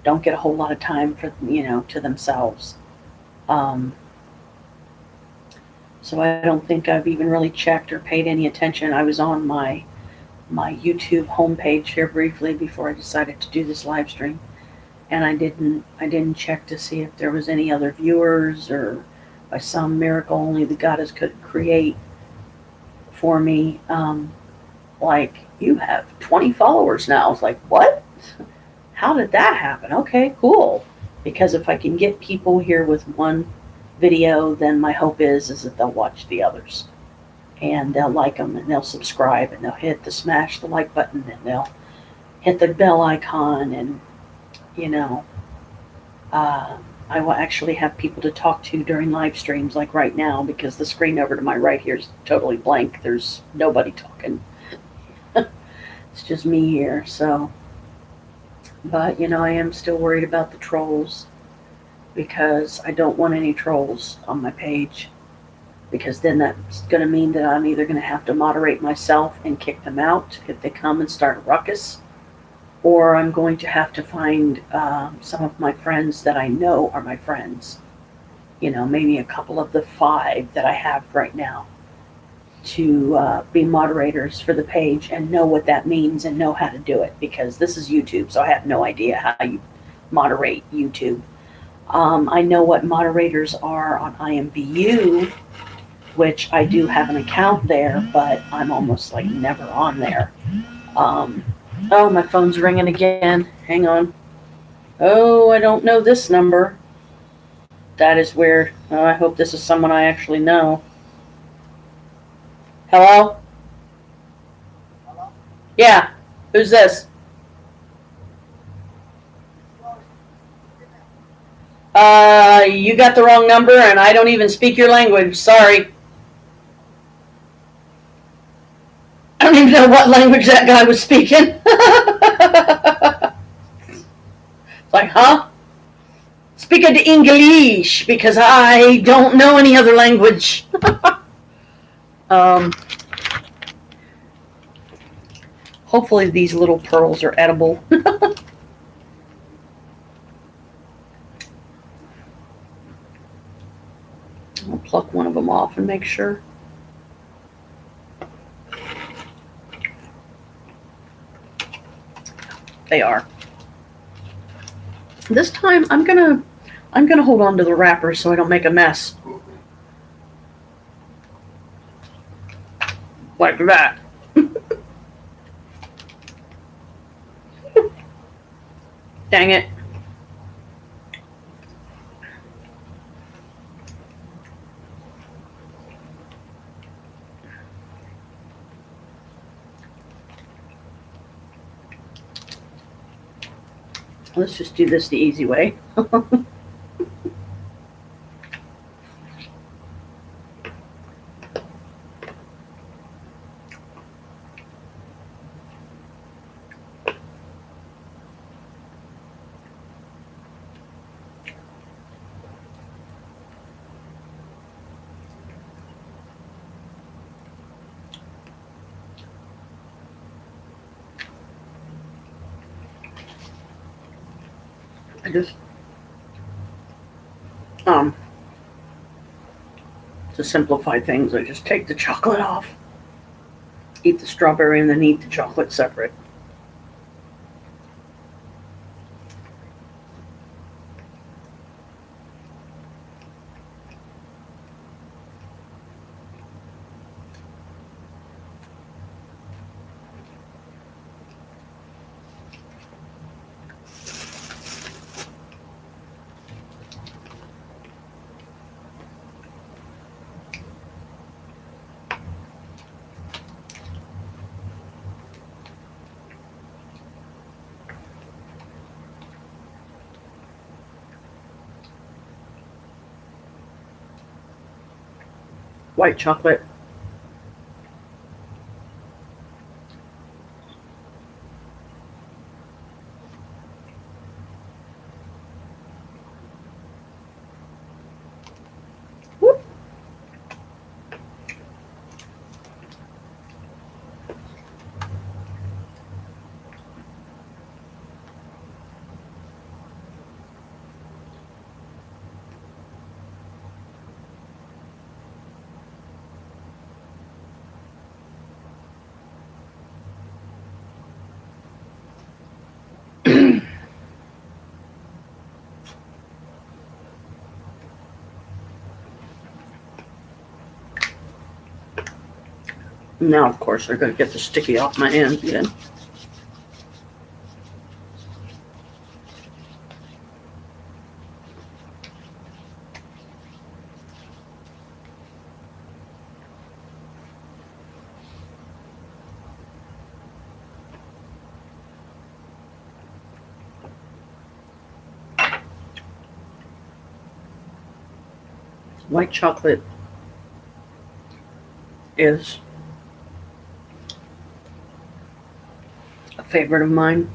don't get a whole lot of time for to themselves. Um, so I don't think I've even really checked or paid any attention. I was on my YouTube homepage here briefly before I decided to do this live stream, and I didn't check to see if there was any other viewers, or by some miracle only the goddess could create for me. Like, you have 20 followers now. I was like, what? How did that happen? Okay, cool. Because if I can get people here with one video, then my hope is that they'll watch the others, and they'll like them, and they'll subscribe, and they'll hit the smash the like button, and they'll hit the bell icon, and you know uh, I will actually have people to talk to during live streams, like right now, because the screen over to my right here is totally blank. There's nobody talking. It's just me here. So, but I am still worried about the trolls, because I don't want any trolls on my page, because then that's going to mean that I'm either going to have to moderate myself and kick them out if they come and start a ruckus, or I'm going to have to find some of my friends that I know are my friends, maybe a couple of the 5 that I have right now, to be moderators for the page and know what that means and know how to do it, because this is YouTube, so I have no idea how you moderate YouTube. I know what moderators are on IMBU, which I do have an account there, but I'm almost like never on there. Um, oh, my phone's ringing again. Hang on. Oh, I don't know this number. That is weird. Oh, I hope this is someone I actually know. Hello? Yeah. Who's this? You got the wrong number, and I don't even speak your language. Sorry. I don't even know what language that guy was speaking. Like, huh? Speak the English, because I don't know any other language. um, Hopefully these little pearls are edible. I'll pluck one of them off and make sure. They are. This time I'm gonna hold on to the wrapper so I don't make a mess. Like that. Dang it. Let's just do this the easy way. I just to simplify things, I just take the chocolate off. eat the strawberry and then eat the chocolate separate. White chocolate. Whoop. Now, of course, they're going to get the sticky off my hands again. White chocolate is a favorite of mine,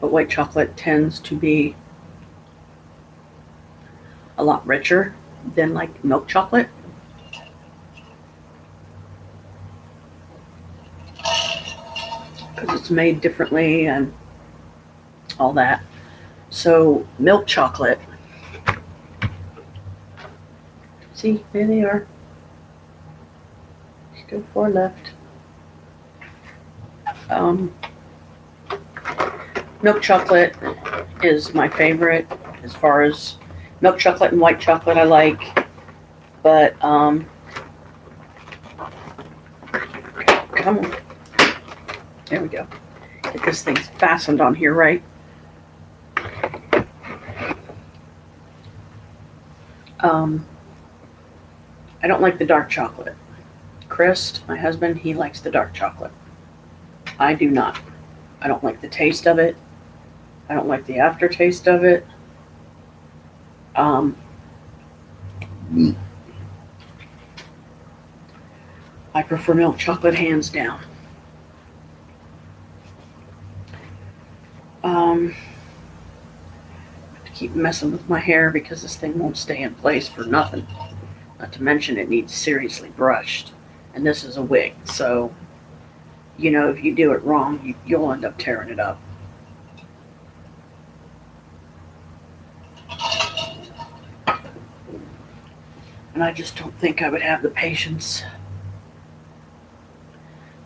but white chocolate tends to be a lot richer than like milk chocolate. Because it's made differently and all that. So milk chocolate, see, there they are. Still 4 left. Milk chocolate is my favorite as far as milk chocolate and white chocolate I like, but come on, there we go. Get this thing fastened on here, right? I don't like the dark chocolate. Chris, my husband, he likes the dark chocolate. I do not. I don't like the taste of it. I don't like the aftertaste of it. I prefer milk chocolate hands down. I have to keep messing with my hair because this thing won't stay in place for nothing. Not to mention it needs seriously brushed. And this is a wig, so you know, if you do it wrong, you'll end up tearing it up. And I just don't think I would have the patience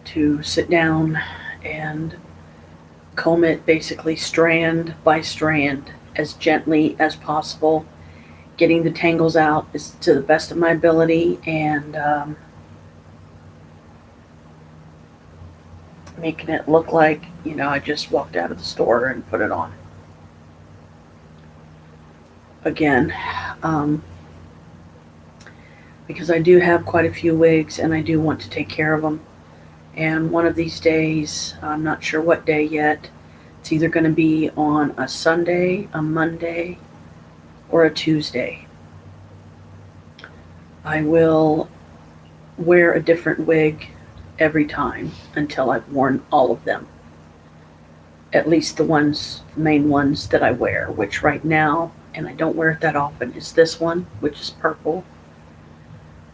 to sit down and comb it basically strand by strand as gently as possible, getting the tangles out is to the best of my ability, and making it look like, you know, I just walked out of the store and put it on. Again, because I do have quite a few wigs and I do want to take care of them. And one of these days, I'm not sure what day yet, it's either going to be on a Sunday, a Monday, or a Tuesday. I will wear a different wig every time until I've worn all of them. At least the main ones that I wear, which right now, and I don't wear it that often, is this one, which is purple.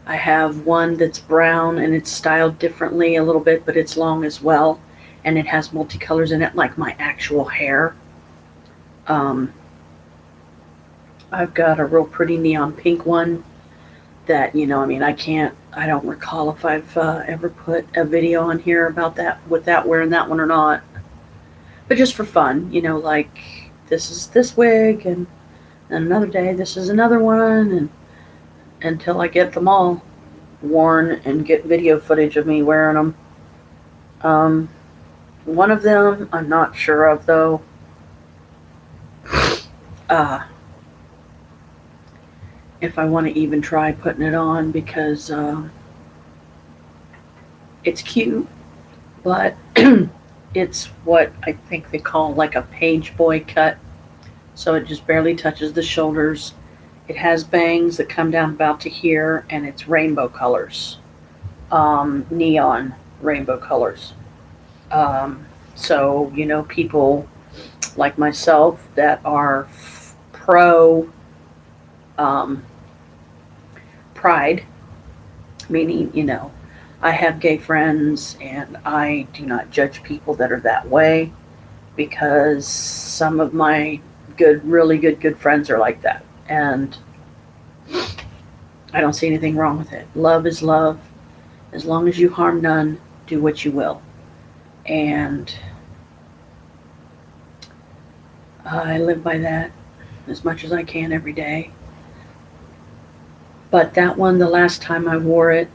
I have one that's brown and it's styled differently a little bit, but it's long as well, and it has multicolors in it like my actual hair. I've got a real pretty neon pink one that, you know, I mean, I I don't recall if I've ever put a video on here about that, with that, wearing that one or not. But just for fun, like this is this wig, and another day this is another one, and until I get them all worn and get video footage of me wearing them. One of them I'm not sure of though. If I want to even try putting it on, because it's cute, but it's what I think they call like a page boy cut. So it just barely touches the shoulders. It has bangs that come down about to here, and it's rainbow colors, neon rainbow colors. So, people like myself that are pro pride, meaning, I have gay friends and I do not judge people that are that way, because some of my really good friends are like that. And I don't see anything wrong with it. Love is love. As long as you harm none, do what you will. And I live by that as much as I can every day. But that one, the last time I wore it,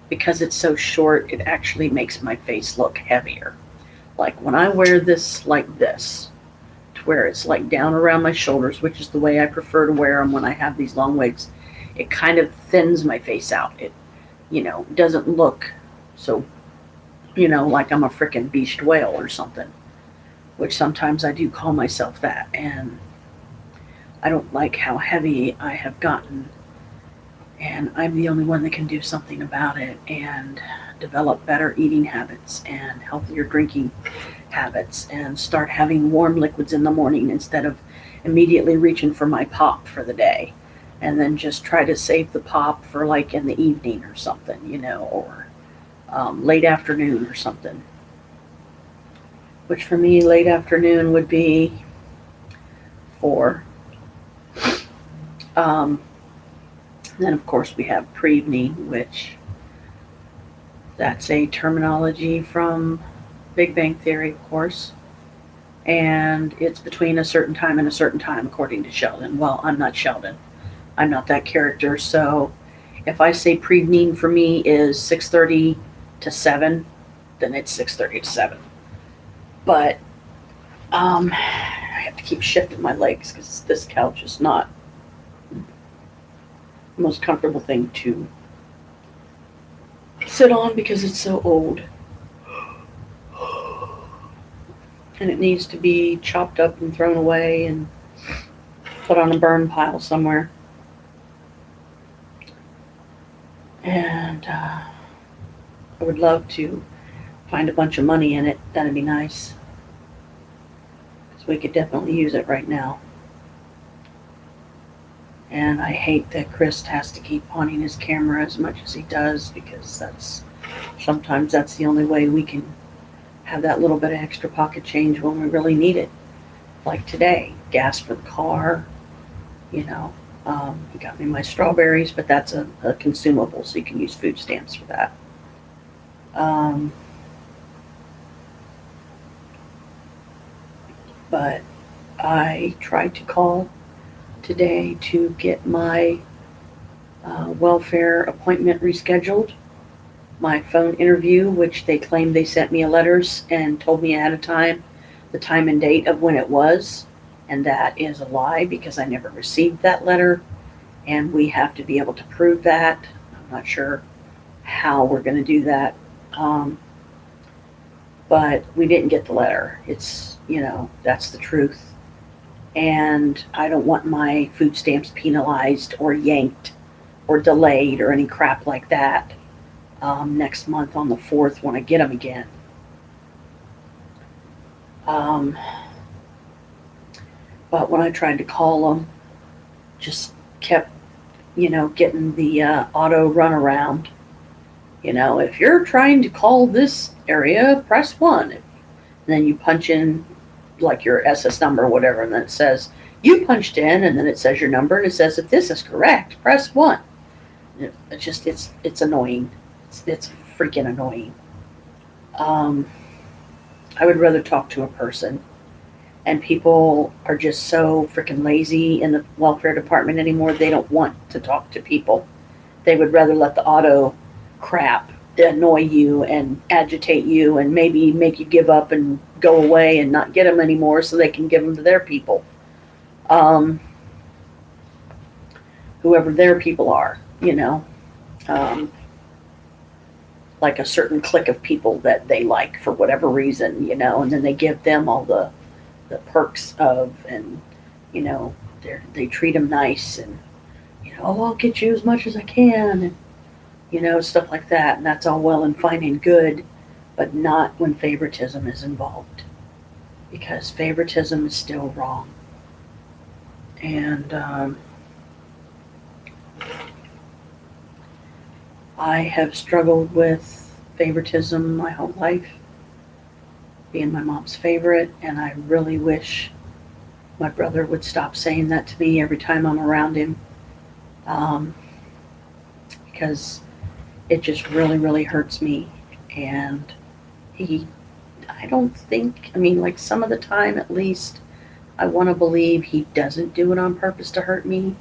because it's so short, it actually makes my face look heavier. Like when I wear this like this, to where it's like down around my shoulders, which is the way I prefer to wear them when I have these long wigs, it kind of thins my face out. It, doesn't look so, like I'm a frickin' beached whale or something, which sometimes I do call myself that. And I don't like how heavy I have gotten, and I'm the only one that can do something about it and develop better eating habits and healthier drinking habits, and start having warm liquids in the morning instead of immediately reaching for my pop for the day, and then just try to save the pop for like in the evening or something, or late afternoon or something. Which for me, late afternoon would be 4. Then of course we have pre-evening, which that's a terminology from Big Bang Theory, of course. And it's between a certain time and a certain time, according to Sheldon. Well, I'm not Sheldon. I'm not that character. So if I say pre-evening for me is 6:30 to 7, then it's 6:30 to 7. But I have to keep shifting my legs because this couch is not the most comfortable thing to sit on, because it's so old. And it needs to be chopped up and thrown away and put on a burn pile somewhere. And I would love to find a bunch of money in it. That'd be nice, because we could definitely use it right now. And I hate that Chris has to keep pawning his camera as much as he does, because sometimes that's the only way we can have that little bit of extra pocket change when we really need it. Like today, gas for the car, he got me my strawberries, but that's a consumable, so you can use food stamps for that. But I tried to call today to get my welfare appointment rescheduled. My phone interview, which they claimed they sent me a letters and told me ahead of time the time and date of when it was, and that is a lie, because I never received that letter, and we have to be able to prove that. I'm not sure how we're going to do that, but we didn't get the letter. It's, that's the truth. And I don't want my food stamps penalized or yanked or delayed or any crap like that next month on the 4th when I get them again. But when I tried to call them, just kept, getting the auto runaround. If you're trying to call this area, press 1. And then you punch in like your SS number or whatever, and then it says you punched in, and then it says your number, and it says if this is correct, press 1. It's annoying. It's freaking annoying. Um, I would rather talk to a person, and people are just so freaking lazy in the welfare department anymore. They don't want to talk to people. They would rather let the auto crap annoy you and agitate you and maybe make you give up and go away and not get them anymore so they can give them to their people. Um, Whoever their people are, you know. Um, like a certain clique of people that they like for whatever reason, you know, and then they give them all the perks of, and, you know, they treat them nice, and, you know, oh, I'll get you as much as I can, and, you know, stuff like that. And that's all well and fine and good, but not when favoritism is involved, because favoritism is still wrong. And I have struggled with favoritism my whole life, being my mom's favorite, and I really wish my brother would stop saying that to me every time I'm around him, um, because it just really, really hurts me. And he, I don't think, I mean, like some of the time at least, I want to believe he doesn't do it on purpose to hurt me.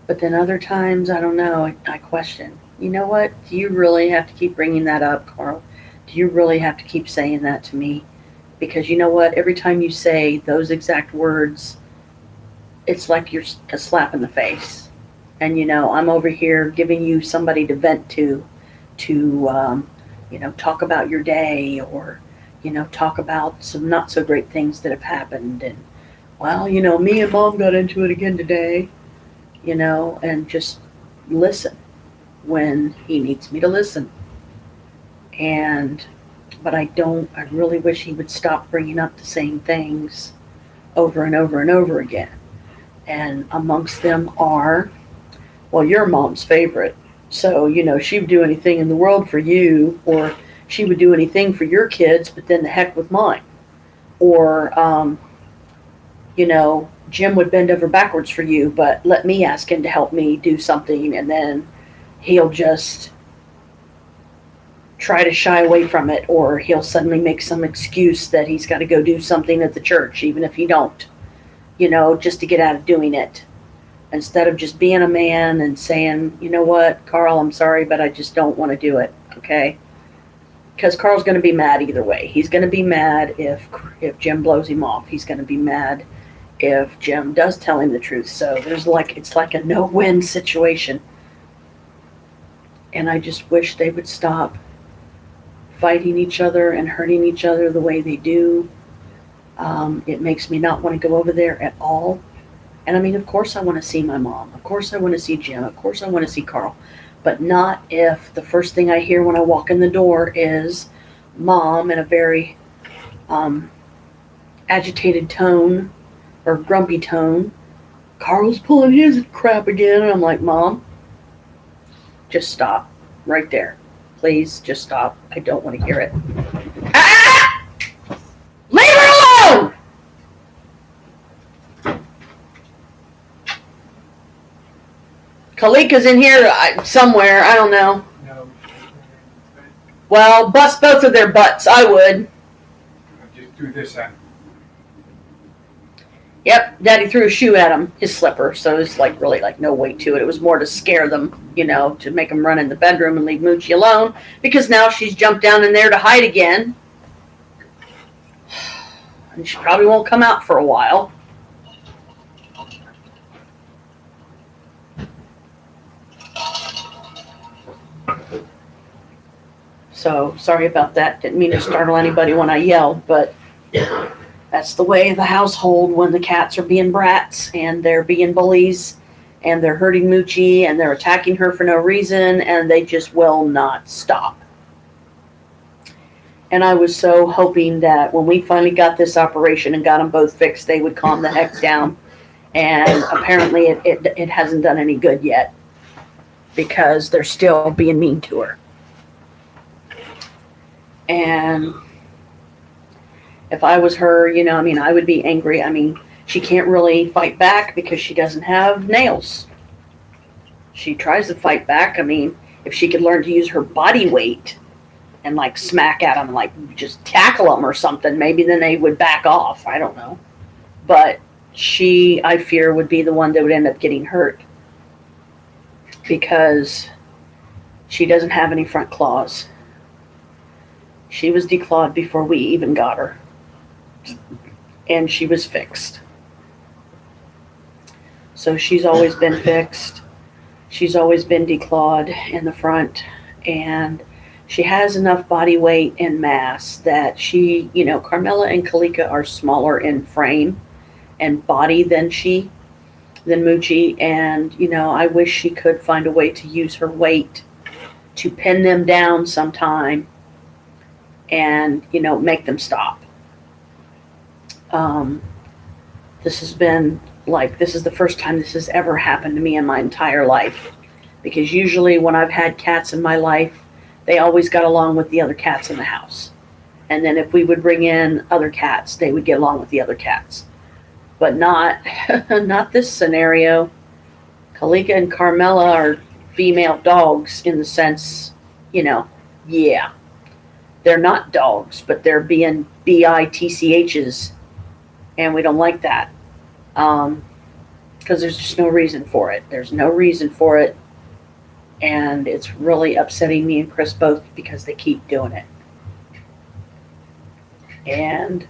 But then other times, I don't know, I question. You know what? Do you really have to keep bringing that up, Carl? Do you really have to keep saying that to me? Because you know what? Every time you say those exact words, it's like you're a slap in the face. And you know, I'm over here giving you somebody to vent to you know, talk about your day, or you know, talk about some not so great things that have happened. And well, you know, me and mom got into it again today. You know, and just listen when he needs me to listen. And but I don't. I really wish he would stop bringing up the same things over and over and over again. And amongst them are, well, you're mom's favorite. So, you know, she would do anything in the world for you, or she would do anything for your kids, but then the heck with mine. Or, you know, Jim would bend over backwards for you, but let me ask him to help me do something, and then he'll just try to shy away from it, or he'll suddenly make some excuse that he's got to go do something at the church, even if he don't, you know, just to get out of doing it. Instead of just being a man and saying, you know what, Carl, I'm sorry, but I just don't want to do it, okay? Because Carl's going to be mad either way. He's going to be mad if Jim blows him off. He's going to be mad if Jim does tell him the truth. So it's like a no-win situation. And I just wish they would stop fighting each other and hurting each other the way they do. It makes me not want to go over there at all. And I mean, of course I want to see my mom. Of course I want to see Jim. Of course I want to see Carl. But not if the first thing I hear when I walk in the door is mom in a very agitated tone or grumpy tone. Carl's pulling his crap again. And I'm like, Mom, just stop right there. Please just stop. I don't want to hear it. Ah! Leave her alone! Kalika's in here somewhere. I don't know. No. Well, bust both of their butts. I would. Just do this end. Yep, Daddy threw a shoe at him, his slipper, so it's like really like no weight to it. It was more to scare them, you know, to make them run in the bedroom and leave Moochie alone, because now she's jumped down in there to hide again. And she probably won't come out for a while. So, sorry about that. Didn't mean to startle anybody when I yelled, but that's the way of the household when the cats are being brats and they're being bullies and they're hurting Moochie and they're attacking her for no reason, and they just will not stop. And I was so hoping that when we finally got this operation and got them both fixed, they would calm the heck down. And apparently it hasn't done any good yet, because they're still being mean to her. And if I was her, you know, I mean, I would be angry. I mean, she can't really fight back because she doesn't have nails. She tries to fight back. I mean, if she could learn to use her body weight and like smack at them, like just tackle them or something, maybe then they would back off. I don't know. But she, I fear, would be the one that would end up getting hurt because she doesn't have any front claws. She was declawed before we even got her, and she was fixed. So she's always been fixed. She's always been declawed in the front, and she has enough body weight and mass that she, Carmela and Kalika are smaller in frame and body than Moochie, and I wish she could find a way to use her weight to pin them down sometime and make them stop. This has been this is the first time this has ever happened to me in my entire life, because usually when I've had cats in my life, they always got along with the other cats in the house, and then if we would bring in other cats, they would get along with the other cats. But not not this scenario. Kalika and Carmela are female dogs in the sense, yeah, they're not dogs, but they're being bitchs, and we don't like that. Because there's just no reason for it. There's no reason for it, and it's really upsetting me and Chris both because they keep doing it. And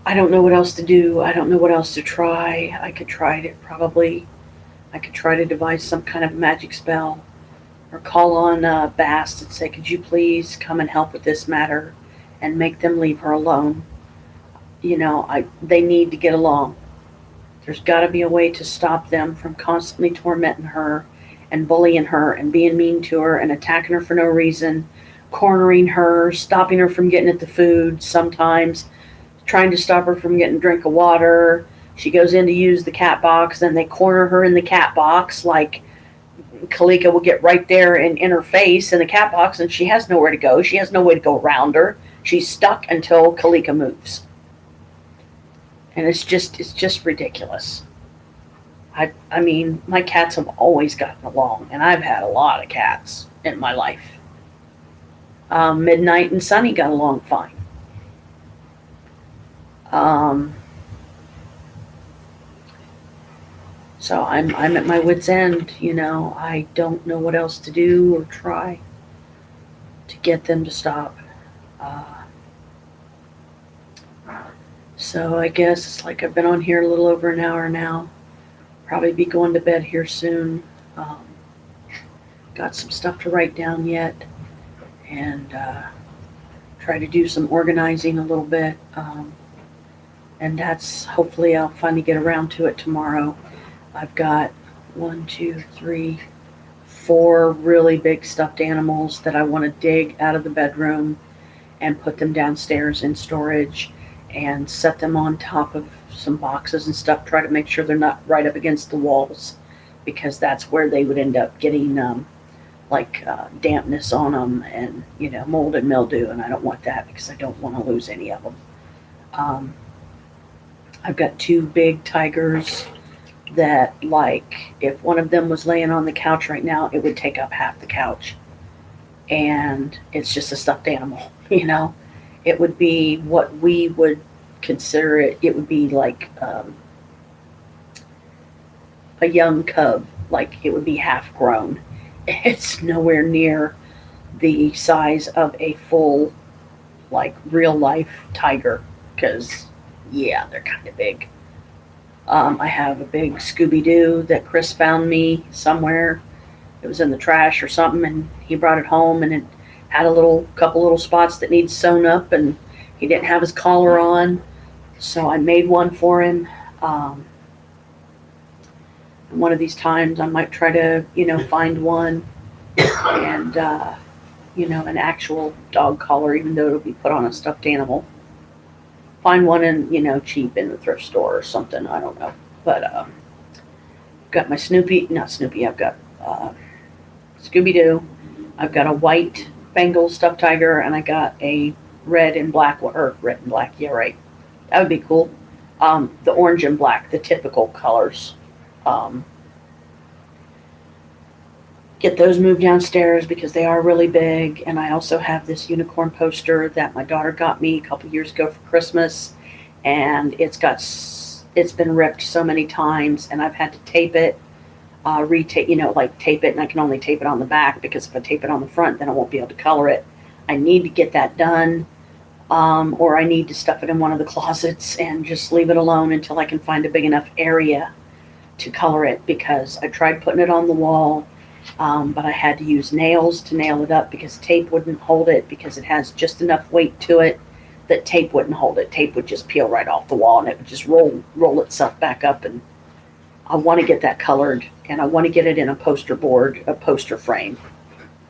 I don't know what else to do. I don't know what else to try. I could try to devise some kind of magic spell, or call on Bast and say, could you please come and help with this matter and make them leave her alone? They need to get along. There's got to be a way to stop them from constantly tormenting her and bullying her and being mean to her and attacking her for no reason, cornering her, stopping her from getting at the food, sometimes trying to stop her from getting a drink of water. She goes in to use the cat box, then they corner her in the cat box, like Kalika will get right there and in her face in the cat box, and she has nowhere to go. She has no way to go around her. She's stuck until Kalika moves. And it's just ridiculous. I mean, my cats have always gotten along, and I've had a lot of cats in my life. Midnight and Sunny got along fine. So I'm at my wit's end. I don't know what else to do or try to get them to stop. So I guess it's like I've been on here a little over an hour now. Probably be going to bed here soon. Got some stuff to write down yet, and try to do some organizing a little bit. And that's, hopefully I'll finally get around to it tomorrow. I've got 4 really big stuffed animals that I want to dig out of the bedroom and put them downstairs in storage and set them on top of some boxes and stuff, try to make sure they're not right up against the walls, because that's where they would end up getting dampness on them and mold and mildew, and I don't want that because I don't want to lose any of them. I've got 2 big tigers that, if one of them was laying on the couch right now, it would take up half the couch, and it's just a stuffed animal. It would be what we would consider it. It would be like a young cub. It would be half grown. It's nowhere near the size of a full, real life tiger. Because, yeah, they're kind of big. I have a big Scooby-Doo that Chris found me somewhere. It was in the trash or something, and he brought it home, and it had a couple little spots that need sewn up, and he didn't have his collar on, so I made one for him. And one of these times I might try to, find one and, an actual dog collar, even though it'll be put on a stuffed animal. Find one in, cheap in the thrift store or something, I don't know. But got my not Snoopy, I've got Scooby-Doo. I've got a white Bengal stuffed tiger, and I got a red and black, yeah, right. That would be cool. The orange and black, the typical colors. get those moved downstairs because they are really big. And I also have this unicorn poster that my daughter got me a couple years ago for Christmas, and it's been ripped so many times, and I've had to tape it, retape, like tape it, and I can only tape it on the back because if I tape it on the front, then I won't be able to color it. I need to get that done, or I need to stuff it in one of the closets and just leave it alone until I can find a big enough area to color it, because I tried putting it on the wall, but I had to use nails to nail it up because tape wouldn't hold it, because it has just enough weight to it that tape wouldn't hold it. Tape would just peel right off the wall and it would just roll itself back up. And I want to get that colored, and I want to get it in a poster frame.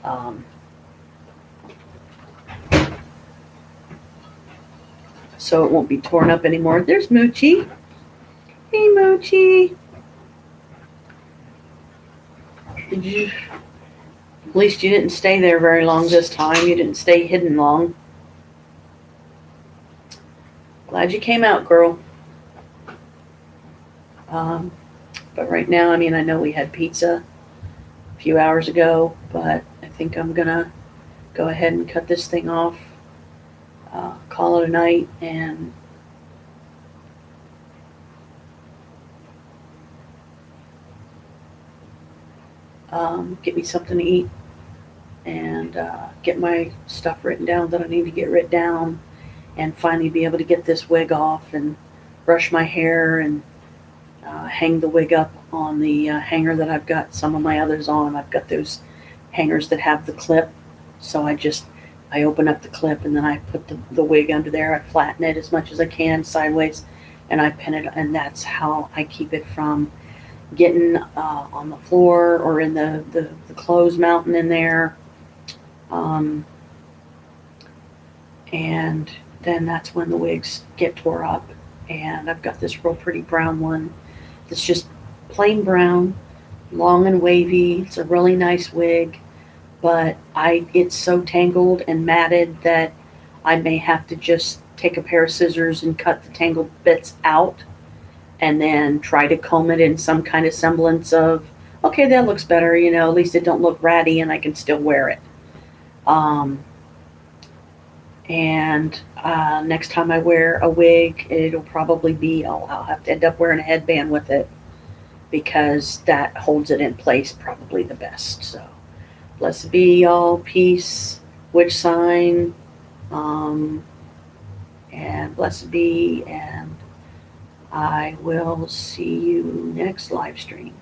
Um, so it won't be torn up anymore. There's Moochie. Hey, Moochie. At least you didn't stay there very long this time. You didn't stay hidden long. Glad you came out, girl. But right now, I know we had pizza a few hours ago, but I think I'm gonna go ahead and cut this thing off, call it a night, and get me something to eat, and get my stuff written down that I need to get written down, and finally be able to get this wig off and brush my hair and hang the wig up on the hanger that I've got some of my others on. I've got those hangers that have the clip, so I open up the clip and then I put the wig under there. I flatten it as much as I can sideways, and I pin it, and that's how I keep it from getting on the floor or in the clothes mountain in there. And then that's when the wigs get tore up. And I've got this real pretty brown one that's just plain brown, long and wavy. It's a really nice wig, but it's so tangled and matted that I may have to just take a pair of scissors and cut the tangled bits out, and then try to comb it in some kind of semblance of, okay, that looks better, at least it don't look ratty and I can still wear it. And next time I wear a wig, it'll probably be, I'll have to end up wearing a headband with it, because that holds it in place probably the best. So, blessed be y'all, peace, witch sign, and blessed be, and I will see you next live stream.